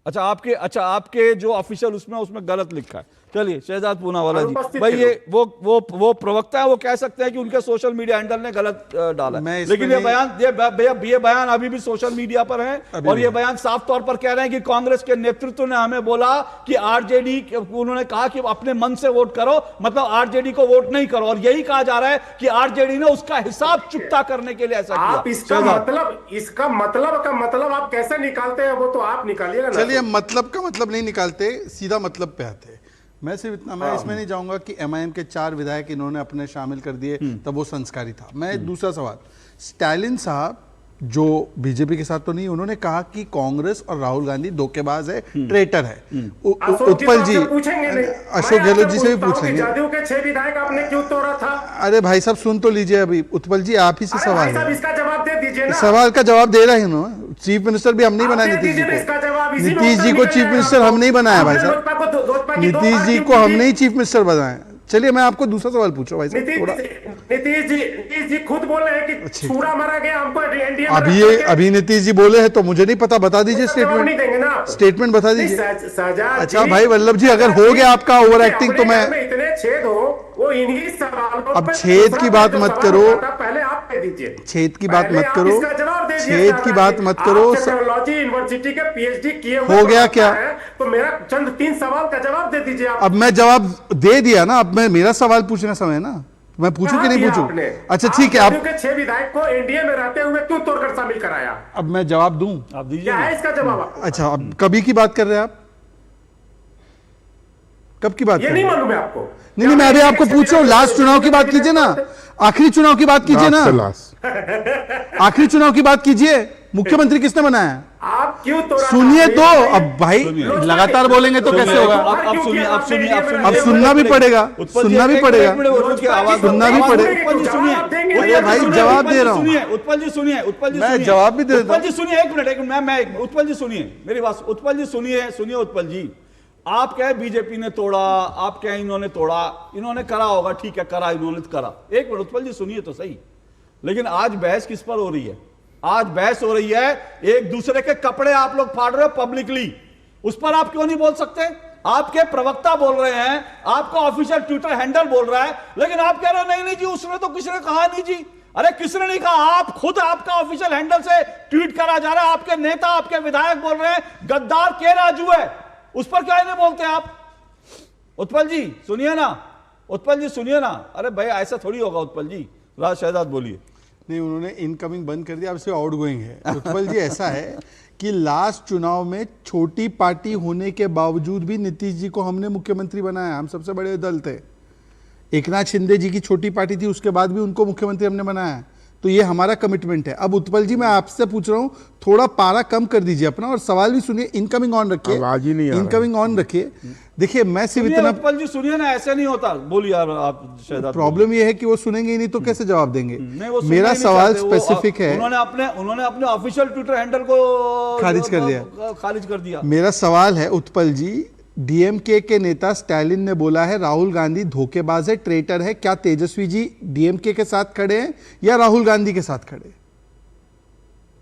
अच्छा आपके जो ऑफिशियल उसमें गलत लिखा है। चलिए शहजाद पूनावाला जी, अनुपस्थित भाई थे ये वो प्रवक्ता है, वो कह सकते हैं कि उनके सोशल मीडिया हैंडल ने गलत डाला है। लेकिन ये बयान अभी भी सोशल मीडिया पर है और ये बयान साफ तौर पर कह रहे हैं कि कांग्रेस के नेतृत्व ने हमें बोला कि आरजेडी, उन्होंने कहा कि अपने मन से वोट करो, मतलब आरजेडी को वोट नहीं करो, और यही कहा जा रहा है कि आरजेडी ने उसका हिसाब चुकता करने के लिए ऐसा किया। आप इसका मतलब आप कैसे निकालते हैं, वो तो आप निकालिएगा ना। चलिए मतलब का मतलब नहीं निकालते, सीधा मतलब पे आते। मैं सिर्फ इतना, मैं इसमें नहीं जाऊंगा कि एमआईएम के 4 विधायक इन्होंने अपने शामिल कर दिए तब वो संस्कारी था। मैं दूसरा सवाल, स्टालिन साहब जो बीजेपी के साथ तो नहीं, उन्होंने कहा कि कांग्रेस और राहुल गांधी धोखेबाज है, ट्रेटर है। उत्पल जी, अशोक गहलोत जी से भी पूछ लेंगे। जदयू के 6 विधायक आपने क्यों तोड़ा था? अरे भाई साहब सुन तो लीजिए, अभी उत्पल जी आप ही से सवाल है, इसका जवाब दे दीजिए ना। सवाल का जवाब दे रहे हैं ना। चीफ मिनिस्टर भी हम नहीं बनाए नीतीश जी को, नीतीश जी को चीफ मिनिस्टर हम नहीं बनाया भाई साहब, नीतीश जी को हम नहीं चीफ मिनिस्टर बनाए। चलिए मैं आपको दूसरा सवाल पूछूं भाई साहब। थोड़ा नीतीश जी खुद बोल रहे हैं कि छुरा मारा गया हमको। अभी नीतीश जी बोले हैं तो मुझे नहीं पता, बता दीजिए स्टेटमेंट बता दीजिए। अच्छा भाई वल्लभ जी, अगर हो गया आपका ओवर एक्टिंग तो मैं, इतने छेद हो वो इन्हीं सवालों अब छेद की बात मत करो, पहले आप कह दीजिए। छेद की बात मत करो, छेद की बात मत करो। टेक्नोलॉजी यूनिवर्सिटी के पीएचडी किए हुए हो गया क्या? तो मेरा चंद 3 सवाल का जवाब दे दीजिए आप। अब मैं जवाब दे दिया ना, अब मैं मेरा सवाल पूछना समय ना, मैं पूछूं कि नहीं पूछूं? अच्छा ठीक है, आप 6 विधायक को एनडीए में रहते हुए क्यों तोड़कर शामिल कराया? अब मैं जवाब दूं? आप दीजिए। क्या है इसका जवाब? अच्छा, अब कभी की बात कर रहे हैं आप? कब की बात? ये नहीं मालूम है आपको? नहीं, मैं अभी आपको पूछ रहा हूँ, लास्ट चुनाव की बात कीजिए ना, आखिरी चुनाव की बात कीजिए ना, आखिरी चुनाव की बात कीजिए। मुख्यमंत्री किसने बनाया? आप क्यों सुनिए तो, अब भाई लगातार बोलेंगे तो कैसे होगा? अब सुनिए अब सुनना भी पड़ेगा, सुनना भी पड़ेगा, सुनना भी पड़ेगा। सुनिए भाई जवाब दे रहा हूँ। उत्पल जी सुनिए, मैं जवाब भी दे रहा हूँ। उत्पल जी सुनिए, एक मिनट, मैं उत्पल जी सुनिए मेरी बात। उत्पल जी सुनिए उत्पल जी, आप क्या बीजेपी ने तोड़ा, आप क्या इन्होंने तोड़ा, इन्होंने करा होगा, ठीक है करा, इन्होंने करा। एक मिनट उत्पल जी सुनिए तो सही। लेकिन आज बहस किस पर हो रही है? आज बहस हो रही है एक दूसरे के कपड़े आप लोग फाड़ रहे हो पब्लिकली, उस पर आप क्यों नहीं बोल सकते? आपके प्रवक्ता बोल रहे हैं, आपका ऑफिशियल ट्विटर हैंडल बोल रहा है, लेकिन आप कह रहे हो नहीं जी उसने तो किसी ने कहा नहीं जी। अरे किसने नहीं कहा? आप खुद, आपका ऑफिशियल हैंडल से ट्वीट करा जा रहा है, आपके नेता, आपके विधायक बोल रहे हैं गद्दार के राजू है, उस पर क्या नहीं बोलते आप? उत्पल जी सुनिए ना, उत्पल जी सुनिए ना। अरे भाई ऐसा थोड़ी होगा उत्पल जी। राज शहजाद बोलिए। नहीं, उन्होंने इनकमिंग बंद कर दिया, अब से आउटगोइंग है। उत्पल जी ऐसा है कि लास्ट चुनाव में छोटी पार्टी होने के बावजूद भी नीतीश जी को हमने मुख्यमंत्री बनाया, हम सबसे बड़े दल थे। एकनाथ शिंदे जी की छोटी पार्टी थी, उसके बाद भी उनको मुख्यमंत्री हमने बनाया, तो ये हमारा कमिटमेंट है। अब उत्पल जी मैं आपसे पूछ रहा हूं, थोड़ा पारा कम कर दीजिए अपना और सवाल भी सुनिए। इनकमिंग ऑन रखिए, इनकमिंग ऑन रखिए। देखिए मैं सिर्फ इतना, उत्पल जी सुनिए ना, ऐसे नहीं होता। बोलिए आप शहजाद। प्रॉब्लम ये है कि वो सुनेंगे ही नहीं तो कैसे जवाब देंगे? मेरा सवाल स्पेसिफिक है। उन्होंने अपने ऑफिशियल ट्विटर हैंडल को खारिज कर दिया। मेरा सवाल है उत्पल जी, डीएमके के नेता स्टालिन ने बोला है राहुल गांधी धोखेबाज है, ट्रेटर है, क्या तेजस्वी जी डीएमके के साथ खड़े हैं या राहुल गांधी के साथ खड़े?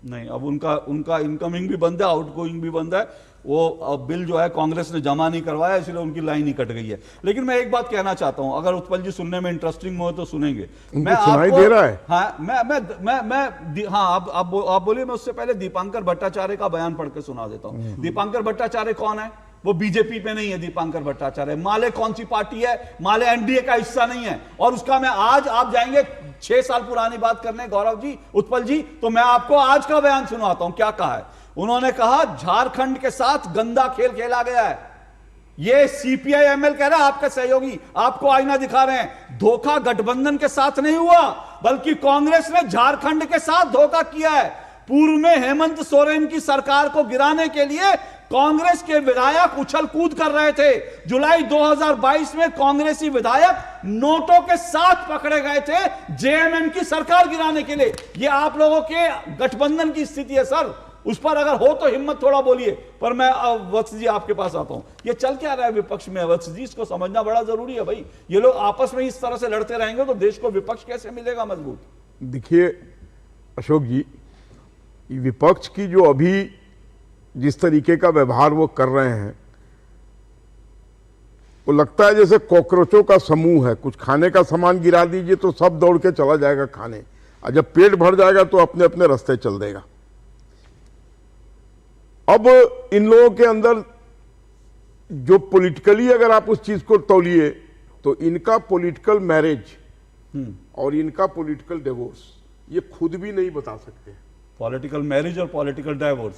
नहीं, अब उनका इनकमिंग भी बंद है, आउटगोइंग भी बंद है। वो बिल जो है कांग्रेस ने जमा नहीं करवाया, इसलिए उनकी लाइन ही कट गई है। लेकिन मैं एक बात कहना चाहता हूं, अगर उत्पल जी सुनने में इंटरेस्टिंग हो तो सुनेंगे। मैं सुनाई दे रहा है। हाँ, आप बोलिए। मैं उससे पहले दीपांकर भट्टाचार्य का बयान पढ़ के सुना देता हूं। दीपांकर भट्टाचार्य कौन है? वो बीजेपी पे नहीं है। दीपांकर भट्टाचार्य माले कौन सी पार्टी है? माले एनडीए का हिस्सा नहीं है। और उसका मैं आज, आप जाएंगे 6 साल पुरानी बात करने गौरव जी, उत्पल जी, तो मैं आपको आज का बयान सुनाता हूं क्या कहा है। उन्होंने कहा झारखंड के साथ गंदा खेल खेला गया है। ये सीपीआई एमएल कह रहा है, आपके सहयोगी आपको आईना दिखा रहे हैं। धोखा गठबंधन के साथ नहीं हुआ, बल्कि कांग्रेस ने झारखंड के साथ धोखा किया है। पूर्व में हेमंत सोरेन की सरकार को गिराने के लिए कांग्रेस के विधायक उछल कूद कर रहे थे। जुलाई 2022 में कांग्रेसी विधायक नोटों के साथ पकड़े गए थे जेएमएम की सरकार गिराने के लिए। यह आप लोगों के गठबंधन की स्थिति है सर। उस पर अगर हो तो हिम्मत थोड़ा बोलिए। पर मैं वत्स जी आपके पास आता हूं। ये चल क्या रहा है विपक्ष में? वत्स जी इसको समझना बड़ा जरूरी है भाई। ये लोग आपस में इस तरह से लड़ते रहेंगे तो देश को विपक्ष कैसे मिलेगा मजबूत? देखिए अशोक जी, विपक्ष की जो अभी जिस तरीके का व्यवहार वो कर रहे हैं, वो लगता है जैसे कॉकरोचों का समूह है। कुछ खाने का सामान गिरा दीजिए तो सब दौड़ के चला जाएगा खाने, और जब पेट भर जाएगा तो अपने अपने रास्ते चल देगा। अब इन लोगों के अंदर जो पॉलिटिकली अगर आप उस चीज को तौलिए तो इनका पॉलिटिकल मैरिज और इनका पॉलिटिकल डिवोर्स ये खुद भी नहीं बता सकते। पॉलिटिकल मैरिज और पॉलिटिकल डाइवोर्स,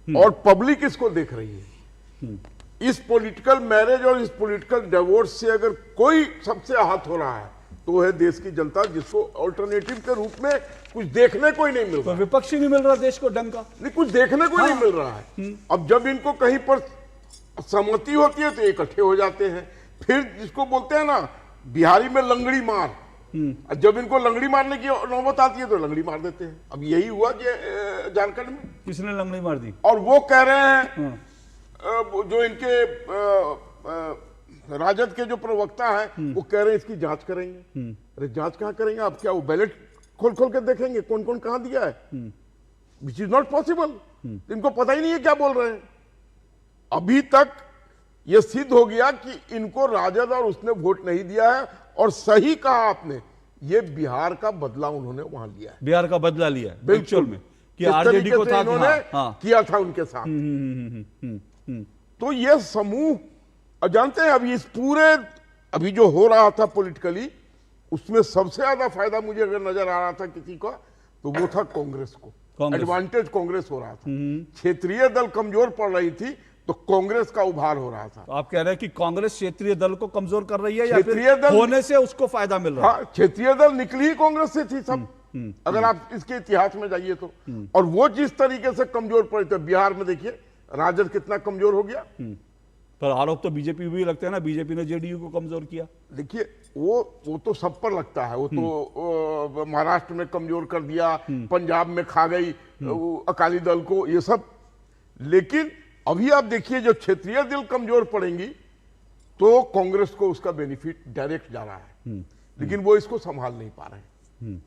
और पब्लिक इसको देख रही है। इस पॉलिटिकल मैरिज और इस पॉलिटिकल डिवोर्स से अगर कोई सबसे आहत हो रहा है तो है देश की जनता, जिसको अल्टरनेटिव के रूप में कुछ देखने को ही नहीं मिल रहा। तो विपक्ष ही नहीं मिल रहा देश को ढंग का, नहीं कुछ देखने को नहीं मिल रहा है। अब जब इनको कहीं पर सहमति होती है तो इकट्ठे हो जाते हैं। फिर जिसको बोलते हैं ना बिहारी में लंगड़ी मार, जब इनको लंगड़ी मारने की नौबत आती है तो लंगड़ी मार देते हैं। अब यही हुआ झारखंड में। किसने लंगड़ी मार दी? और वो कह रहे हैं जो इनके राजद के जो प्रवक्ता हैं वो कह रहे हैं इसकी जांच करेंगे। अरे जांच कहां करेंगे? आप क्या वो बैलेट खोल खोल के देखेंगे कौन कौन कहां दिया है? Which is not possible. इनको पता ही नहीं है क्या बोल रहे हैं। अभी तक यह सिद्ध हो गया कि इनको राजद और उसने वोट नहीं दिया है। और सही कहा आपने, ये बिहार का बदला उन्होंने वहां लिया है। बिहार का बदला लिया है बिल्कुल में कि आरजेडी को था इन्होंने किया था उनके साथ। तो ये समूह, अब जानते हैं अभी इस पूरे अभी जो हो रहा था पॉलिटिकली, उसमें सबसे ज्यादा फायदा मुझे अगर नजर आ रहा था किसी का तो वो था कांग्रेस को। एडवांटेज कांग्रेस हो रहा था। क्षेत्रीय दल कमजोर पड़ रही थी तो कांग्रेस का उभार हो रहा था। तो आप कह रहे हैं कि कांग्रेस क्षेत्रीय दल को कमजोर कर रही है या फिर होने से उसको फायदा मिल रहा है? क्षेत्रीय दल निकली ही कांग्रेस से थी सब, अगर आप इसके इतिहास में जाइए तो। और वो जिस तरीके से कमजोर पड़े थे, बिहार में देखिए राजद कितना कमजोर हो गया। पर आरोप तो बीजेपी भी लगते हैं ना, बीजेपी ने जेडीयू को कमजोर किया। देखिए वो तो सब पर लगता है। वो तो महाराष्ट्र में कमजोर कर दिया, पंजाब में खा गई अकाली दल को, ये सब। लेकिन अभी आप देखिए जो क्षेत्रीय दल कमजोर पड़ेंगी तो कांग्रेस को उसका बेनिफिट डायरेक्ट जा रहा है। लेकिन वो इसको संभाल नहीं पा रहे हैं।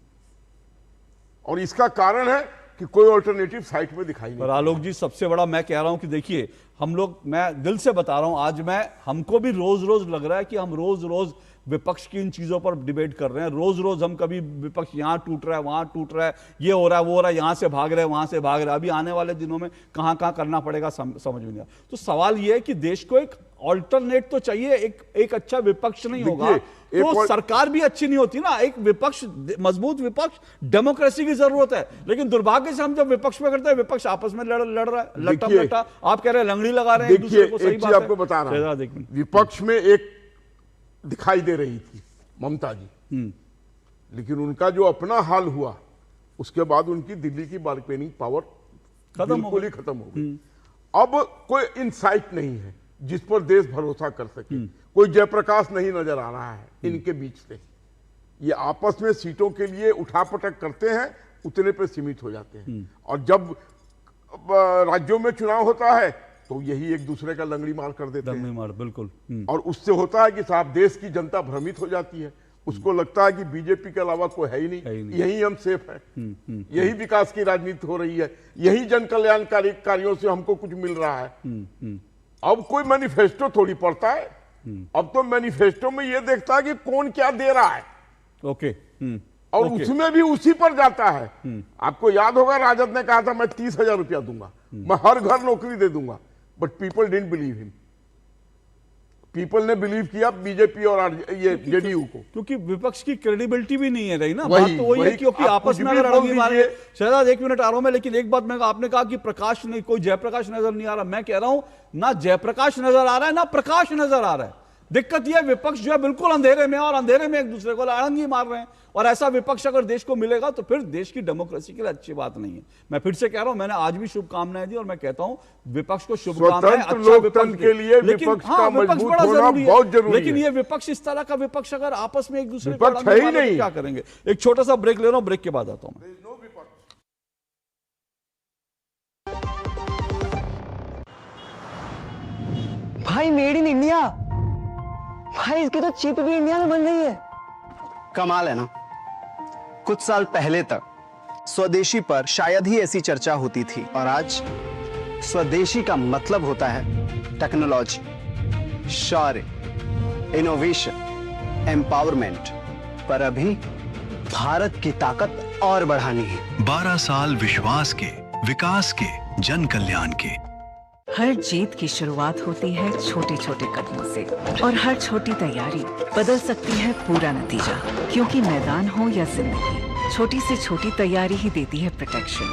और इसका कारण है कि कोई अल्टरनेटिव साइट में दिखाई नहीं। पर आलोक जी, सबसे बड़ा मैं कह रहा हूं कि देखिए हम लोग, मैं दिल से बता रहा हूं, आज हमको भी रोज रोज लग रहा है कि हम रोज रोज विपक्ष की इन चीजों पर डिबेट कर रहे हैं। रोज रोज हम कभी विपक्ष यहां टूट रहा है, वहां टूट रहा है, ये हो रहा है, वो हो रहा है, यहां से भाग रहे हैं, वहां से भाग रहे हैं। अभी आने वाले दिनों में कहां कहां करना पड़ेगा समझ में नहीं आ। तो सवाल यह है कि देश को एक ऑल्टरनेट तो चाहिए। एक अच्छा विपक्ष नहीं होगा तो सरकार भी अच्छी नहीं होती ना। एक विपक्ष, मजबूत विपक्ष, डेमोक्रेसी की जरूरत है। लेकिन दुर्भाग्य से हम जब विपक्ष में करते हैं, विपक्ष आपस में लड़ रहा है, लट्टा। आप कह रहे हैं लंगड़ी लगा रहे हैं एक दूसरे को। सही बात है, आपको बता रहा हूं, विपक्ष में एक दिखाई दे रही थी ममता जी, लेकिन उनका जो अपना हाल हुआ उसके बाद उनकी दिल्ली की बार्गेनिंग पावर बिल्कुल ही खत्म हो गई। अब कोई इनसाइट नहीं है जिस पर देश भरोसा कर सके। कोई जयप्रकाश नहीं नजर आ रहा है इनके बीच से। ये आपस में सीटों के लिए उठापटक करते हैं, उतने पे सीमित हो जाते हैं। और जब राज्यों में चुनाव होता है तो यही एक दूसरे का लंगड़ी मार कर देते हैं। मार, बिल्कुल। और उससे होता है कि साहब देश की जनता भ्रमित हो जाती है। उसको लगता है कि बीजेपी के अलावा कोई है ही नहीं, यही हम सेफ है, यही विकास की राजनीति हो रही है, यही जन कल्याणकारी कार्यों से हमको कुछ मिल रहा है। अब कोई मैनिफेस्टो थोड़ी पढ़ता है। अब तो मैनिफेस्टो में ये देखता है कि कौन क्या दे रहा है। ओके। और उसमें भी उसी पर जाता है। आपको याद होगा राजद ने कहा था मैं 30,000 रुपया दूंगा, मैं हर घर नौकरी दे दूंगा। But people didn't believe him. People ने बिलीव किया बीजेपी और ये जेडीयू को, क्योंकि विपक्ष की क्रेडिबिलिटी भी नहीं है रही ना। बात तो वही है क्योंकि आपस में अड़ंगी मारे। शहजाद, 1 मिनट आ रहा हूं मैं, लेकिन एक बात मैं, आपने कहा कि प्रकाश नहीं, कोई जयप्रकाश नजर नहीं आ रहा। मैं कह रहा हूं ना जयप्रकाश नजर आ रहा है ना प्रकाश नजर आ रहा है। दिक्कत यह विपक्ष जो है बिल्कुल अंधेरे में, और अंधेरे में एक दूसरे को अड़ंगी मार रहे हैं। और ऐसा विपक्ष अगर देश को मिलेगा तो फिर देश की डेमोक्रेसी के लिए अच्छी बात नहीं है। मैं फिर से कह रहा हूं, मैंने आज भी शुभकामनाएं दी और मैं कहता हूं विपक्ष को शुभकामनाएं। अच्छा विपक्ष के लिए विपक्ष का मजबूत होना बहुत जरूरी है। लेकिन ये विपक्ष, इस तरह का विपक्ष अगर आपस में एक दूसरे को क्या करेंगे? एक छोटा सा ब्रेक ले रहा हूं, ब्रेक के बाद आता हूं मैं। भाई मेड इन इंडिया, भाई इसकी तो चिप भी इंडिया में बन रही है। कमाल है ना। कुछ साल पहले तक स्वदेशी पर शायद ही ऐसी चर्चा होती थी, और आज स्वदेशी का मतलब होता है टेक्नोलॉजी, शौर्य, इनोवेशन, एम्पावरमेंट। पर अभी भारत की ताकत और बढ़ानी है। 12 साल विश्वास के, विकास के, जन कल्याण के। हर जीत की शुरुआत होती है छोटे छोटे कदमों से, और हर छोटी तैयारी बदल सकती है पूरा नतीजा। क्योंकि मैदान हो या जिंदगी, छोटी से छोटी तैयारी ही देती है प्रोटेक्शन,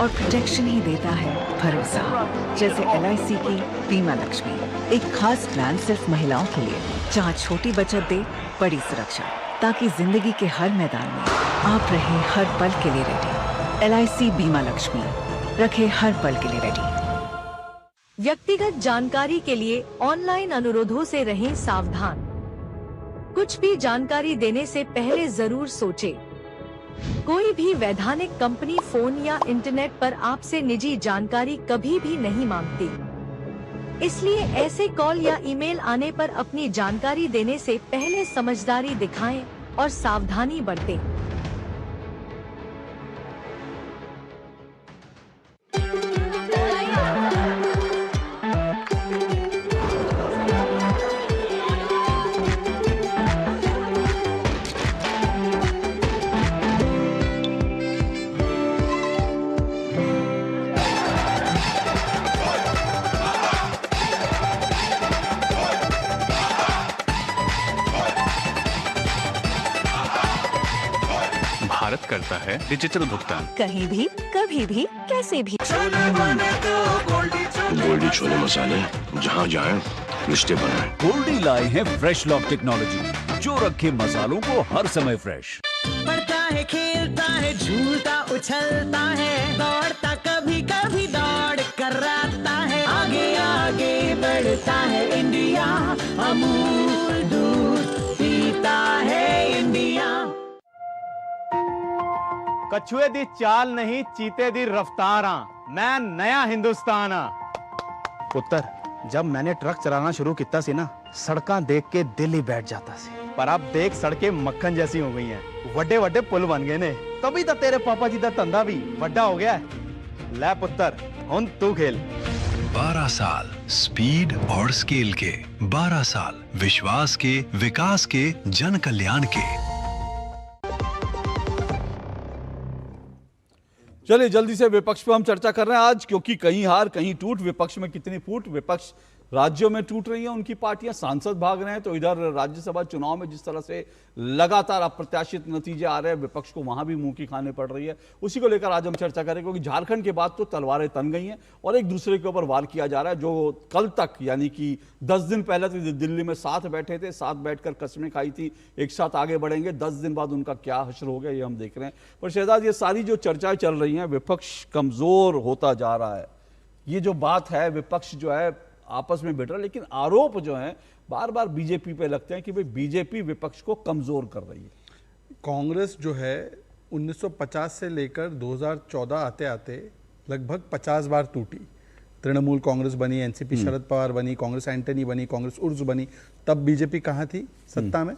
और प्रोटेक्शन ही देता है भरोसा। जैसे LIC की बीमा लक्ष्मी, एक खास प्लान सिर्फ महिलाओं के लिए, जहां छोटी बचत दे बड़ी सुरक्षा, ताकि जिंदगी के हर मैदान में आप रहे हर पल के लिए रेडी। LIC बीमा लक्ष्मी, रखे हर पल के लिए रेडी। व्यक्तिगत जानकारी के लिए ऑनलाइन अनुरोधों से रहें सावधान। कुछ भी जानकारी देने से पहले जरूर सोचें। कोई भी वैधानिक कंपनी फोन या इंटरनेट पर आपसे निजी जानकारी कभी भी नहीं मांगती। इसलिए ऐसे कॉल या ईमेल आने पर अपनी जानकारी देने से पहले समझदारी दिखाएं और सावधानी बरतें। भारत करता है डिजिटल भुगतान। कहीं भी, कभी भी, कैसे भी। गोल्डी छोले मसाले, जहाँ जाए रिश्ते बनाए। गोल्डी लाए हैं फ्रेश लॉक टेक्नोलॉजी, जो रखे मसालों को हर समय फ्रेश। पढ़ता है, खेलता है, झूलता उछलता है, दौड़ता कभी कभी दौड़ कराता है, आगे आगे बढ़ता है इंडिया, अमूल दूध पीता है इंडिया। कछुए दी चाल नहीं, चीते दी रफ्तारा, मैं नया हिंदुस्तान। पुत्र, जब मैंने ट्रक चलाना शुरू किया सी ना, सड़कां देख के दिल ही बैठ जाता सी। पर अब देख सड़कें मक्खन जैसी हो गई हैं, वड्डे वड्डे पुल बन गए ने, तभी तो तेरे पापा जी का धंधा भी वड्डा हो गया है। ले पुत्र, हुन तू खेल। 12 साल स्पीड और स्केल के, 12 साल विश्वास के, विकास के, जन कल्याण के। चलिए जल्दी से विपक्ष पर हम चर्चा कर रहे हैं आज, क्योंकि कहीं हार कहीं टूट, विपक्ष में कितनी फूट, विपक्ष राज्यों में टूट रही है उनकी पार्टियां, सांसद भाग रहे हैं, तो इधर राज्यसभा चुनाव में जिस तरह से लगातार अप्रत्याशित नतीजे आ रहे हैं, विपक्ष को वहां भी मुंह की खानी पड़ रही है। उसी को लेकर आज हम चर्चा करें, क्योंकि झारखंड के बाद तो तलवारें तन गई हैं और एक दूसरे के ऊपर वार किया जा रहा है। जो कल तक यानी कि 10 दिन पहले तो दिल्ली में साथ बैठे थे, साथ बैठकर कस्में खाई थी एक साथ आगे बढ़ेंगे, 10 दिन बाद उनका क्या हश्र हो गया ये हम देख रहे हैं। पर शहजाद, ये सारी जो चर्चाएं चल रही हैं, विपक्ष कमजोर होता जा रहा है, ये जो बात है, विपक्ष जो है आपस में भिड़ रहा है, लेकिन आरोप जो है बार बार बीजेपी पे लगते हैं कि भाई बीजेपी विपक्ष को कमजोर कर रही है। कांग्रेस जो है 1950 से लेकर 2014 आते आते लगभग 50 बार टूटी। तृणमूल कांग्रेस बनी, एनसीपी शरद पवार बनी, कांग्रेस एंटनी बनी, कांग्रेस उर्स बनी, तब बीजेपी कहाँ थी सत्ता में।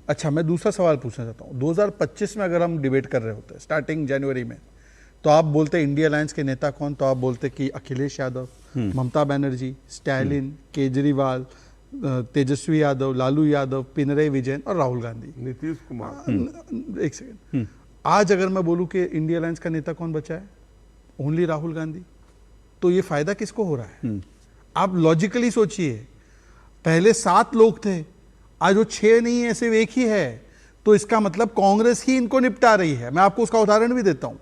अच्छा, मैं दूसरा सवाल पूछना चाहता हूँ, 2025 में अगर हम डिबेट कर रहे होते स्टार्टिंग जनवरी में, तो आप बोलते इंडिया अलायंस के नेता कौन, तो आप बोलते कि अखिलेश यादव, ममता बनर्जी, स्टैलिन, केजरीवाल, तेजस्वी यादव, लालू यादव, पिनरई विजयन और राहुल गांधी, नीतीश कुमार। एक सेकंड, आज अगर मैं बोलूं कि इंडिया अलायंस का नेता कौन बचा है, ओनली राहुल गांधी, तो ये फायदा किसको हो रहा है? आप लॉजिकली सोचिए, पहले 7 लोग थे, आज वो 6 नहीं है, सिर्फ एक ही है, तो इसका मतलब कांग्रेस ही इनको निपटा रही है। मैं आपको उसका उदाहरण भी देता हूं।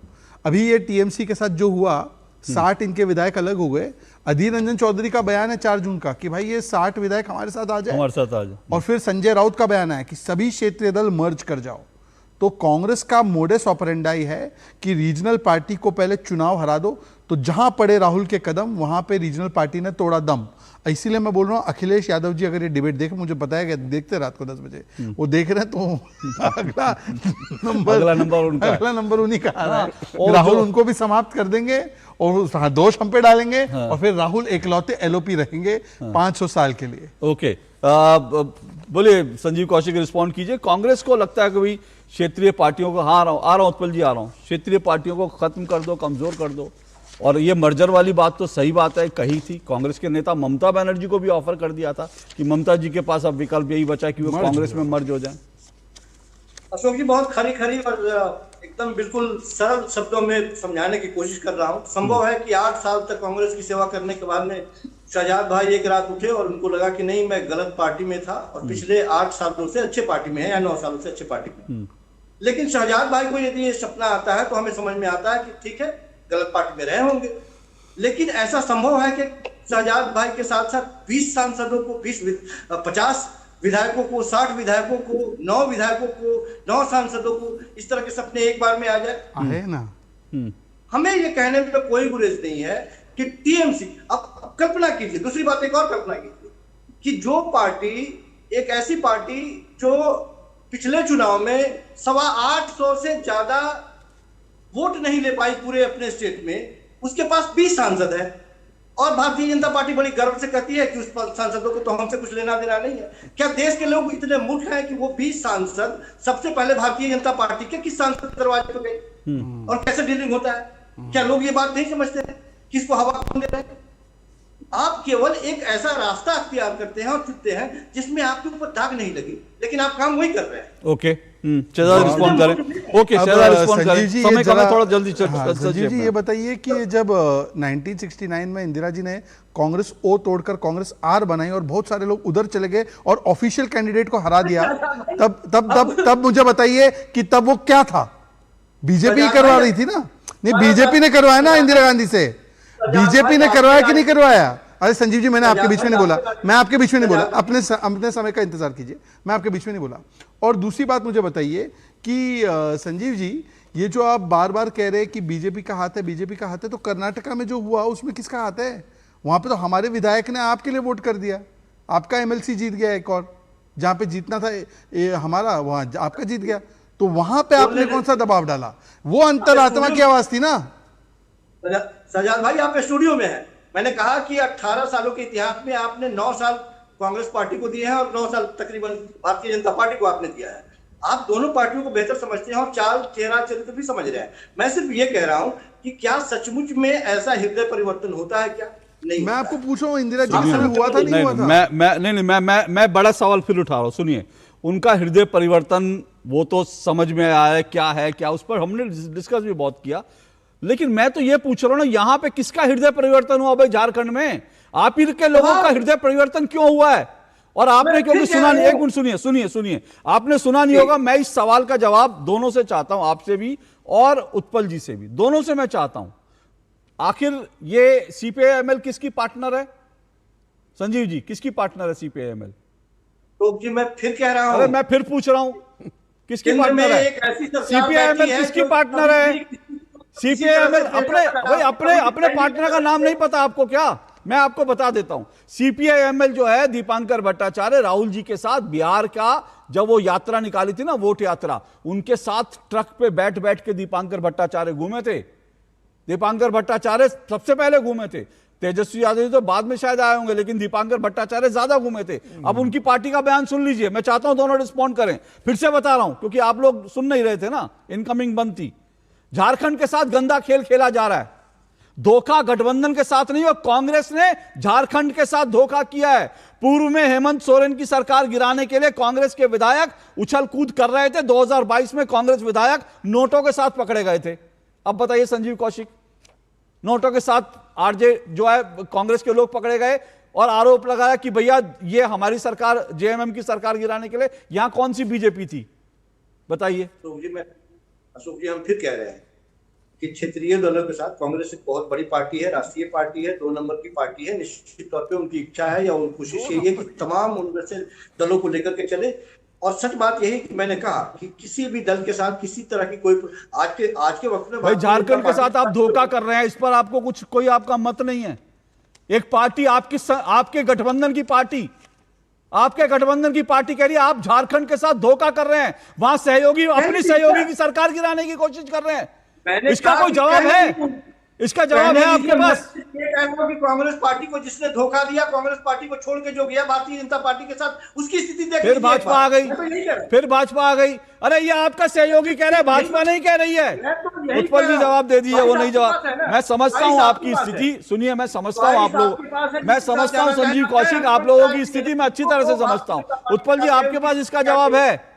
अभी ये टीएमसी के साथ जो हुआ, 60 इनके विधायक अलग हो गए। अधीर रंजन चौधरी का बयान है 4 जून का कि भाई ये 60 विधायक हमारे साथ आ जाए, और फिर संजय राउत का बयान है कि सभी क्षेत्रीय दल मर्ज कर जाओ। तो कांग्रेस का मोडेस ऑपरेंडाई है कि रीजनल पार्टी को पहले चुनाव हरा दो, तो जहां पड़े राहुल के कदम वहां पे रीजनल पार्टी ने तोड़ा दम। इसीलिए मैं बोल रहा हूं, अखिलेश यादव जी अगर ये डिबेट देख, मुझे पता है कि देखते रात को 10 बजे वो देख रहे हैं, तो अगला नंबर उन्हीं का आ रहा है। राहुल उनको भी समाप्त कर देंगे और दोष हम पे डालेंगे, और फिर राहुल एकलौते एलओपी रहेंगे 500 साल के लिए। ओके, बोलिए संजीव कौशिक, रिस्पॉन्ड कीजिए। कांग्रेस को लगता है कि भाई क्षेत्रीय पार्टियों को, आ रहा हूं उत्पल जी, आ रहा हूं, क्षेत्रीय पार्टियों को खत्म कर दो, कमजोर कर दो, और ये मर्जर वाली बात तो सही बात है, कही थी कांग्रेस के नेता ममता बनर्जी को भी ऑफर कर दिया था कि ममता जी के पास अब विकल्प यही बचा कि वो कांग्रेस में मर्ज हो जाए। अशोक जी बहुत खरी खरी और एकदम बिल्कुल सरल शब्दों में समझाने की कोशिश कर रहा हूँ। संभव है कि 8 साल तक कांग्रेस की सेवा करने के बाद में शहजाद भाई एक रात उठे और उनको लगा कि नहीं, मैं गलत पार्टी में था और पिछले 8 सालों से अच्छे पार्टी में है या 9 सालों से अच्छे पार्टी में। लेकिन शहजाद भाई को यदि ये सपना आता है तो हमें समझ में आता है कि ठीक है, गलत पार्टी में रहे होंगे, लेकिन ऐसा संभव है कि शहजाद भाई के साथ साथ 20 सांसदों को 50 विधायकों को, 60 विधायकों को, 9 विधायकों को, 9 सांसदों को इस तरह के सपने एक बार में आ जाए है ना। हमें ये कहने में कोई गुरेज नहीं है कि टीएमसी, अब कल्पना कीजिए, दूसरी बात एक और कल्पना कीजिए कि जो पार्टी, एक ऐसी पार्टी जो पिछले चुनाव में 825 से ज्यादा वोट नहीं ले पाई पूरे अपने स्टेट में, उसके पास 20 सांसद है और भारतीय जनता पार्टी बड़ी गर्व से कहती है कि उस सांसदों को तो हमसे कुछ लेना देना नहीं है। क्या देश के लोग इतने मूर्ख हैं कि वो 20 सांसद सबसे पहले भारतीय जनता पार्टी के किस सांसद दरवाजे पर गए और कैसे डीलिंग होता है? क्या लोग ये बात नहीं समझते हैं? किसको हवा कौन दे रहे हैं? आप केवल एक ऐसा रास्ता अख्तियार करते हैं और चुनते हैं जिसमें आपके ऊपर दाग नहीं लगी, लेकिन आप काम वही कर रहे हैं। ओके, शहजाद रिस्पॉन्ड करें। ओके, शहजाद रिस्पॉन्ड करें, समय कम है, थोड़ा जल्दी संजीव जी ये बताइए कि जब 1969 में इंदिरा जी ने कांग्रेस ओ तोड़कर कांग्रेस आर बनाई और बहुत सारे लोग उधर चले गए और ऑफिशियल कैंडिडेट को हरा दिया, तब मुझे बताइए कि तब वो क्या था? बीजेपी करवा रही थी ना? नहीं, बीजेपी ने करवाया ना इंदिरा गांधी से, बीजेपी ने करवाया कि नहीं करवाया? अरे संजीव जी, मैंने आपके बीच में नहीं बोला, मैं आपके बीच में नहीं बोला, अपने समय का इंतजार कीजिए, मैं आपके बीच में नहीं बोला। और दूसरी बात मुझे बताइए कि संजीव जी, ये जो आप बार बार कह रहे हैं कि बीजेपी का हाथ है, बीजेपी का हाथ है, तो कर्नाटका में जो हुआ उसमें किसका हाथ है? वहां पे तो हमारे विधायक ने आपके लिए वोट कर दिया, आपका एमएलसी जीत गया एक और, जहां पे जीतना था हमारा, वहां आपका जीत गया, तो वहां पे आपने कौन सा दबाव डाला? वो अंतरात्मा की आवाज थी ना। शहजाद भाई आप स्टूडियो में हैं, मैंने कहा कि 18 सालों के इतिहास में आपने 9 साल कांग्रेस पार्टी को दिए हैं और 9 साल तकरीबन भारतीय जनता पार्टी को आपने दिया है। आप दोनों पार्टियों को बेहतर समझते हैं और चाल चेहरा चरित्र भी समझ रहे हैं। मैं सिर्फ ये कह रहा हूं कि क्या सचमुच में ऐसा हृदय परिवर्तन होता है? क्या नहीं? मैं आपको पूछ रहा हूं, इंदिरा जी के समय हुआ था नहीं हुआ था? मैं बड़ा सवाल फिर उठा रहा हूं। सुनिए, उनका हृदय परिवर्तन वो तो समझ में आया है, क्या है क्या, उस पर हमने डिस्कस भी बहुत किया, लेकिन मैं तो ये पूछ रहा हूं ना, यहां पे किसका हृदय परिवर्तन हुआ भाई? झारखंड में आप ही के लोगों का हृदय परिवर्तन क्यों हुआ है? और आपने क्योंकि सुना नहीं, एक मिनट सुनिए, आपने सुना नहीं होगा। मैं इस सवाल का जवाब दोनों से चाहता हूं, आपसे भी और उत्पल जी से भी, दोनों से मैं चाहता हूं। आखिर ये सीपीआई-एमएल किसकी पार्टनर है? संजीव जी, किसकी पार्टनर है सीपीआई-एमएल? तो जी मैं फिर कह रहा हूं, अरे मैं फिर पूछ रहा हूं, किसकी पार्टनर है? सीपीआई-एमएल किसकी पार्टनर है? सीपीआई-एमएल अपने पार्टनर का नाम नहीं पता आपको क्या? मैं आपको बता देता हूं। सीपीआई-एमएल जो है, दीपांकर भट्टाचार्य राहुल जी के साथ बिहार का जब वो यात्रा निकाली थी ना, वोट यात्रा, उनके साथ ट्रक पे बैठ बैठ के दीपांकर भट्टाचार्य घूमे थे। दीपांकर भट्टाचार्य सबसे पहले घूमे थे, तेजस्वी यादव जी तो बाद में शायद आए होंगे, लेकिन दीपांकर भट्टाचार्य ज्यादा घूमे थे। अब उनकी पार्टी का बयान सुन लीजिए, मैं चाहता हूं दोनों रिस्पॉन्ड करें। फिर से बता रहा हूं क्योंकि आप लोग सुन नहीं रहे थे ना, इनकमिंग बंद थी। झारखंड के साथ गंदा खेल खेला जा रहा है, धोखा गठबंधन के साथ नहीं, और कांग्रेस ने झारखंड के साथ धोखा किया है। पूर्व में हेमंत सोरेन की सरकार गिराने के लिए कांग्रेस के विधायक उछल कूद कर रहे थे। 2022 में कांग्रेस विधायक नोटों के साथ पकड़े गए थे। अब बताइए संजीव कौशिक, नोटों के साथ आरजे जो है कांग्रेस के लोग पकड़े गए और आरोप लगाया कि भैया ये हमारी सरकार, जेएमएम की सरकार गिराने के लिए। यहां कौन सी बीजेपी थी बताइए? अशोक जी हम फिर कह रहे हैं कि क्षेत्रीय दलों के साथ कांग्रेस एक बहुत बड़ी पार्टी है, राष्ट्रीय पार्टी है, 2 नंबर की पार्टी है। निश्चित तौर पे उनकी इच्छा है या उनकी कोशिश यही है कि तमाम उनसे दलों को लेकर के चले। और सच बात यही कि मैंने कहा कि किसी भी दल के साथ किसी तरह की कोई आज के वक्त में भाई झारखंड के साथ आप धोखा कर रहे हैं, इस पर आपको कुछ कोई आपका मत नहीं है? एक पार्टी आपके गठबंधन की पार्टी, आपके गठबंधन की पार्टी कह रही है आप झारखंड के साथ धोखा कर रहे हैं, वहां सहयोगी अपनी सहयोगी की सरकार गिराने की कोशिश कर रहे हैं। इसका कोई जवाब है? इसका जवाब है आपके पास? कि कांग्रेस पार्टी को जिसने धोखा दिया, कांग्रेस पार्टी को छोड़ के जो गया भारतीय जनता पार्टी के साथ, उसकी स्थिति देख फिर भाजपा आ गई, फिर भाजपा आ गई। अरे ये आपका सहयोगी कह रहे हैं, भाजपा नहीं कह रही है। उत्पल जी जवाब दे दीजिए, वो नहीं जवाब। मैं समझता हूं आपकी स्थिति, सुनिए मैं समझता हूं आप लोग, मैं समझता हूं संजीव कौशिक, आप लोगों की स्थिति मैं अच्छी तरह से समझता हूं। उत्पल जी आपके पास इसका जवाब है?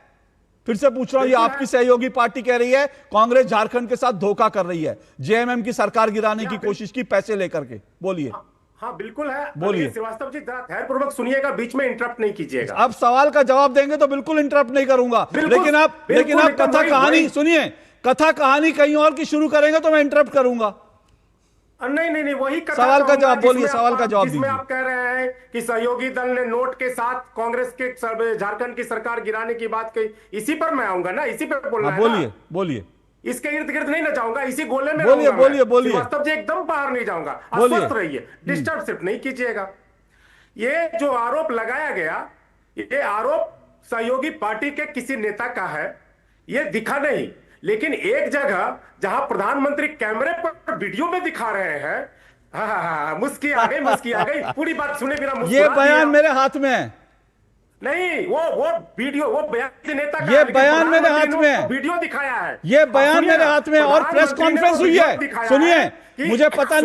फिर से पूछ रहा हूं, ये आपकी सहयोगी पार्टी कह रही है कांग्रेस झारखंड के साथ धोखा कर रही है, जेएमएम की सरकार गिराने की कोशिश की पैसे लेकर के। बोलिए। हाँ बिल्कुल है, बोलिए। श्रीवास्तव जी जरा धैर्यपूर्वक सुनिएगा, बीच में इंटरप्ट नहीं कीजिएगा। आप सवाल का जवाब देंगे तो बिल्कुल इंटरप्ट नहीं करूंगा, लेकिन आप कथा कहानी सुनिए, कथा कहानी कहीं और की शुरू करेंगे तो मैं इंटरप्ट करूंगा। नहीं वही सवाल का जवाब बोलिए, सवाल का जवाब दीजिए। आप कह रहे हैं कि सहयोगी दल ने नोट के साथ कांग्रेस के झारखंड की सरकार गिराने की बात कही, इसी पर मैं आऊंगा ना, इसी पर बोलना है। बोलिए बोलिए। इसके इर्द गिर्द नहीं ना जाऊंगा, इसी गोले में बोलिए बोलिए बोलिए। वास्तव जी एकदम बाहर नहीं जाऊंगा, अस्वस्थ रहिए, डिस्टर्ब सिर्फ नहीं कीजिएगा। ये जो आरोप लगाया गया, ये आरोप सहयोगी पार्टी के किसी नेता का है, ये दिखा नहीं, लेकिन एक जगह जहां प्रधानमंत्री कैमरे पर वीडियो में दिखा रहे हैं, मुस्की आ गई, पूरी बात सुने बिना ये बयान मेरे हाथ में है। नहीं, वो वीडियो, वो बयान नेता का, ये बयान मेरे हाथ में है, वीडियो दिखाया है, ये बयान मेरे हाथ में, और प्रेस कॉन्फ्रेंस हुई है। सुनिए, मुझे पता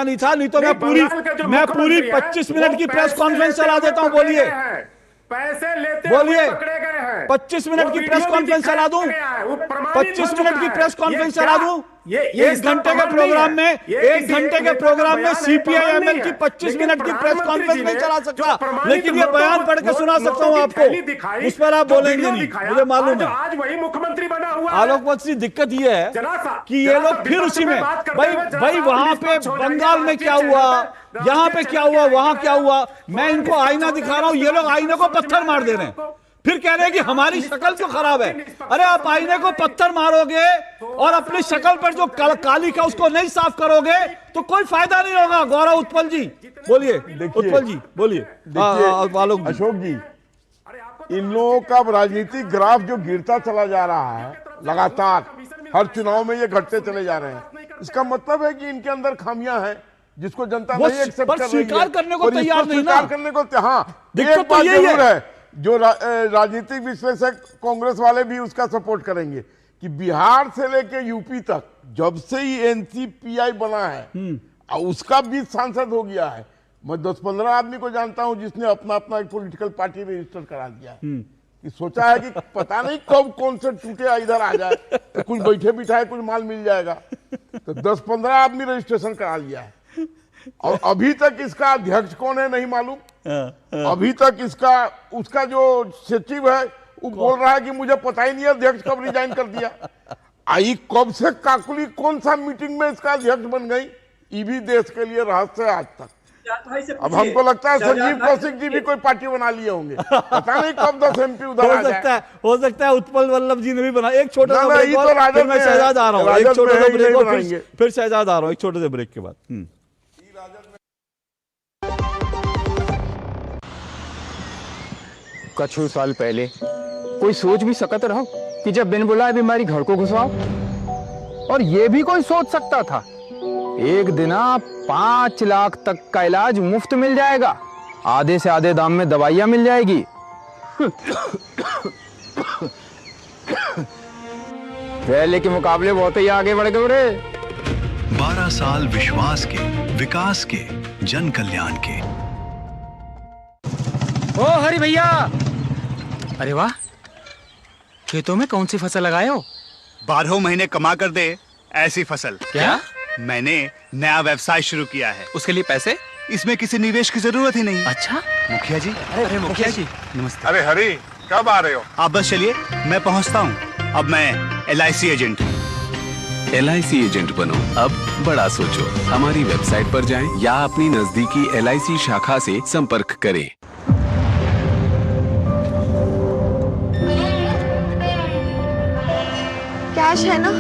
नहीं था, नहीं तो मैं पूरी 25 मिनट की प्रेस कॉन्फ्रेंस चला देता हूं। बोलिए, पैसे लेते बोलिए, पकड़े गए हैं। 25 मिनट की प्रेस कॉन्फ्रेंस चला दूं? 25 मिनट की प्रेस कॉन्फ्रेंस चला दूं? एक घंटे के प्रोग्राम में, एक घंटे के प्रोग्राम में सीपीआईएमएल की 25 मिनट की प्रेस कॉन्फ्रेंस नहीं चला सकता, लेकिन ये बयान पढ़ के सुना सकता हूं आपको, उस पर आप बोलेंगे नहीं, मुझे मालूम है। आज वही मुख्यमंत्री बना हुआ आलोक जी, दिक्कत ये है कि ये लोग फिर उसी में, भाई वहां पे बंगाल में क्या हुआ, यहाँ पे क्या हुआ, वहां क्या हुआ, मैं इनको आईना दिखा रहा हूं, ये लोग आईने को पत्थर मार दे रहे हैं, फिर कह रहे हैं कि हमारी शक्ल तो खराब है। अरे आप आईने को पत्थर मारोगे और अपनी शक्ल पर जो काली का उसको नहीं साफ करोगे तो कोई फायदा नहीं होगा। गौरव उत्पल जी बोलिए, उत्पल जी बोलिए। अशोक जी, इन लोगों का राजनीतिक ग्राफ जो गिरता चला जा रहा है लगातार, हर चुनाव में ये घटते चले जा रहे हैं, इसका मतलब है कि इनके अंदर खामियां हैं जिसको जनता नहीं एक्सेप्ट कर रही है, स्वीकार करने को तैयार नहीं ना, करने को। हाँ, दिक्कत तो यही है, जो राजनीतिक विश्लेषक कांग्रेस वाले भी उसका सपोर्ट करेंगे कि बिहार से लेके यूपी तक जब से ही एनसीपीआई बना है उसका 20 सांसद हो गया है। मैं 10-15 आदमी को जानता हूं जिसने अपना अपना एक पॉलिटिकल पार्टी रजिस्टर करा दिया है, कि सोचा है कि पता नहीं कब कौन से टूटे इधर आ जाए, तो कुछ बैठे बिठाए कुछ माल मिल जाएगा, तो 10-15 आदमी रजिस्ट्रेशन करा लिया है। और अभी तक इसका अध्यक्ष कौन है नहीं मालूम, अभी तक इसका उसका जो सचिव है वो बोल रहा है कि मुझे पता ही नहीं है अध्यक्ष कब रिजाइन कर दिया। आई कब से काकुली कौन सा मीटिंग में इसका अध्यक्ष बन गई, ये भी देश के लिए रहस्य है आज तक। अब हमको लगता है संजीव कौशिक जी भी कोई पार्टी बना लिए होंगे, पता नहीं कब 10 MP उधर आ जाए। हो सकता है उत्पल वल्लभ जी ने भी बना। एक छोटा सा ब्रेक और फिर मैं शहजाद आ रहा हूँ, एक छोटा सा ब्रेक और फिर शहजाद आ रहा हूँ, एक छोटे से ब्रेक के बाद। कुछ साल पहले कोई सोच भी सकता रहो कि जब बिन बुलाए बीमारी घर को घुसाओ, और ये भी कोई सोच सकता था एक दिन 5 लाख तक का इलाज मुफ्त मिल जाएगा, आधे से आधे दाम में दवाइयां मिल जाएगी। पहले के मुकाबले बहुत ही आगे बढ़ गए रे। 12 साल विश्वास के, विकास के, जन कल्याण के। ओ हरि भैया, अरे वाह, खेतों में कौन सी फसल लगाए हो? 12 महीने कमा कर दे ऐसी फसल। क्या? मैंने नया व्यवसाय शुरू किया है। उसके लिए पैसे? इसमें किसी निवेश की जरूरत ही नहीं। अच्छा मुखिया जी। अरे मुखिया जी नमस्ते। अरे हरी, कब आ रहे हो? आप बस चलिए, मैं पहुंचता हूं। अब मैं LIC एजेंट हूं। LIC एजेंट बनो, अब बड़ा सोचो। हमारी वेबसाइट पर जाएं या अपनी नजदीकी LIC शाखा से संपर्क करें। कैश है ना?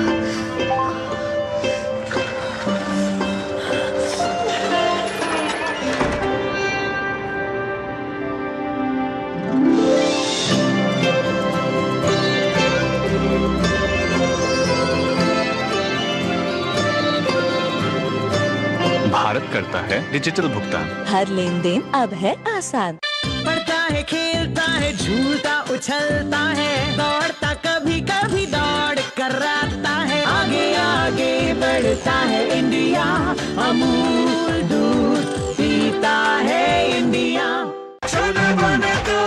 करता है डिजिटल भुगतान। हर लेन देन अब है आसान। पढ़ता है, खेलता है, झूलता उछलता है, दौड़ता कभी कभी दौड़ कराता है, आगे आगे बढ़ता है इंडिया, अमूल दूध पीता है इंडिया। छोले बने तो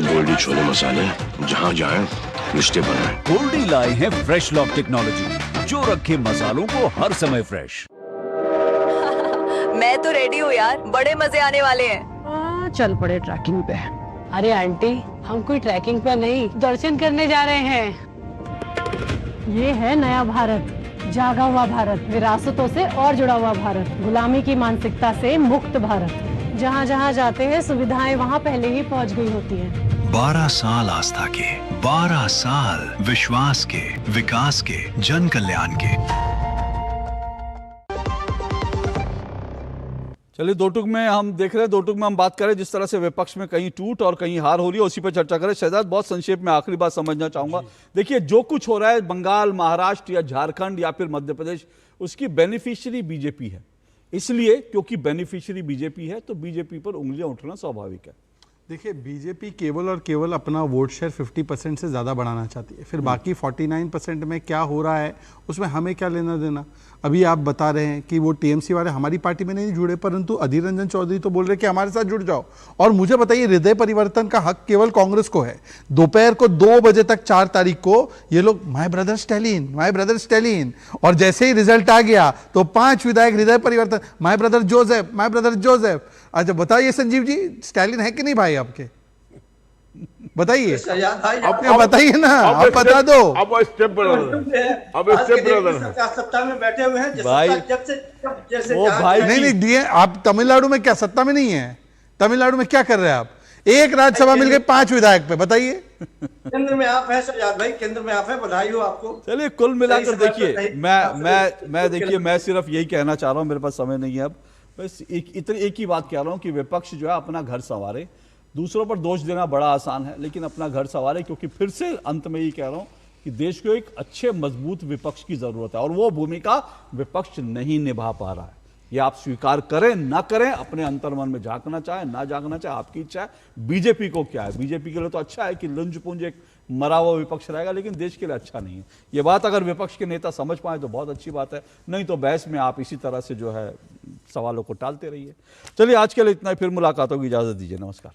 गोल्डी छोले मसाले, जहाँ जाए रिश्ते बनाए। गोल्डी लाए हैं फ्रेश लॉक टेक्नोलॉजी, जो रखे मसालों को हर समय फ्रेश। मैं तो रेडी हूँ यार, बड़े मजे आने वाले हैं। चल पड़े ट्रैकिंग पे। अरे आंटी, हम कोई ट्रैकिंग पे नहीं, दर्शन करने जा रहे हैं। ये है नया भारत, जागा हुआ भारत, विरासतों से और जुड़ा हुआ भारत, गुलामी की मानसिकता से मुक्त भारत। जहाँ जहाँ जाते हैं सुविधाएं वहाँ पहले ही पहुँच गई होती हैं। 12 साल आस्था के, 12 साल विश्वास के, विकास के, जन कल्याण के। चलिए दो टूक में हम देख रहे हैं, दो टूक में हम बात करें जिस तरह से विपक्ष में कहीं टूट और कहीं हार हो रही है, उसी पर चर्चा करें। शहजाद, बहुत संक्षेप में आखिरी बात समझना चाहूंगा। देखिए, जो कुछ हो रहा है बंगाल, महाराष्ट्र या झारखंड या फिर मध्य प्रदेश, उसकी बेनिफिशियरी बीजेपी है। इसलिए क्योंकि बेनिफिशियरी बीजेपी है तो बीजेपी पर उंगलियां उठना स्वाभाविक है। देखिए, बीजेपी केवल और केवल अपना वोट शेयर 50% से ज़्यादा बढ़ाना चाहती है। फिर बाकी 49% में क्या हो रहा है उसमें हमें क्या लेना देना। अभी आप बता रहे हैं कि वो टीएमसी वाले हमारी पार्टी में नहीं जुड़े, परंतु अधीर रंजन चौधरी तो बोल रहे कि हमारे साथ जुड़ जाओ। और मुझे बताइए, हृदय परिवर्तन का हक केवल कांग्रेस को है। दोपहर को 2 बजे तक 4 तारीख को ये लोग my brother Stalin, my brother Stalin, और जैसे ही रिजल्ट आ गया तो 5 विधायक हृदय परिवर्तन, my brother Joseph, my brother Joseph. अच्छा बताइए संजीव जी, स्टैलिन है कि नहीं भाई आपके? बताइए, अब बताइए ना, आप बता दो। अब स्टेप ब्रदर, अब स्टेप ब्रदर सत्ता में बैठे हुए हैं भाई, जैसे वो भाई नहीं दिए। आप तमिलनाडु में क्या सत्ता में नहीं है? तमिलनाडु में क्या कर रहे हैं आप? एक राज्यसभा मिल गए 5 विधायक पे, बताइए। केंद्र में आप हैं शहजाद भाई, केंद्र में आप हैं, बधाई हो आपको। चलिए, कुल मिलाकर देखिए, मैं सिर्फ यही कहना चाह रहा हूं, मेरे पास समय नहीं है अब, बस एक ही बात कह रहा हूं कि विपक्ष जो है अपना घर संवारे। दूसरों पर दोष देना बड़ा आसान है, लेकिन अपना घर संवारे, क्योंकि फिर से अंत में यही कह रहा हूं कि देश को एक अच्छे मजबूत विपक्ष की जरूरत है और वो भूमिका विपक्ष नहीं निभा पा रहा है। ये आप स्वीकार करें ना करें, अपने अंतर्मन में झांकना चाहे ना झांकना चाहे आपकी इच्छा है। बीजेपी को क्या है, बीजेपी के लिए तो अच्छा है कि लुंज पुंज एक मरा हुआ विपक्ष रहेगा, लेकिन देश के लिए अच्छा नहीं है। ये बात अगर विपक्ष के नेता समझ पाए तो बहुत अच्छी बात है, नहीं तो बहस में आप इसी तरह से जो है सवालों को टालते रहिए। चलिए, आज के लिए इतना ही, फिर मुलाकात होगी, इजाजत दीजिए, नमस्कार।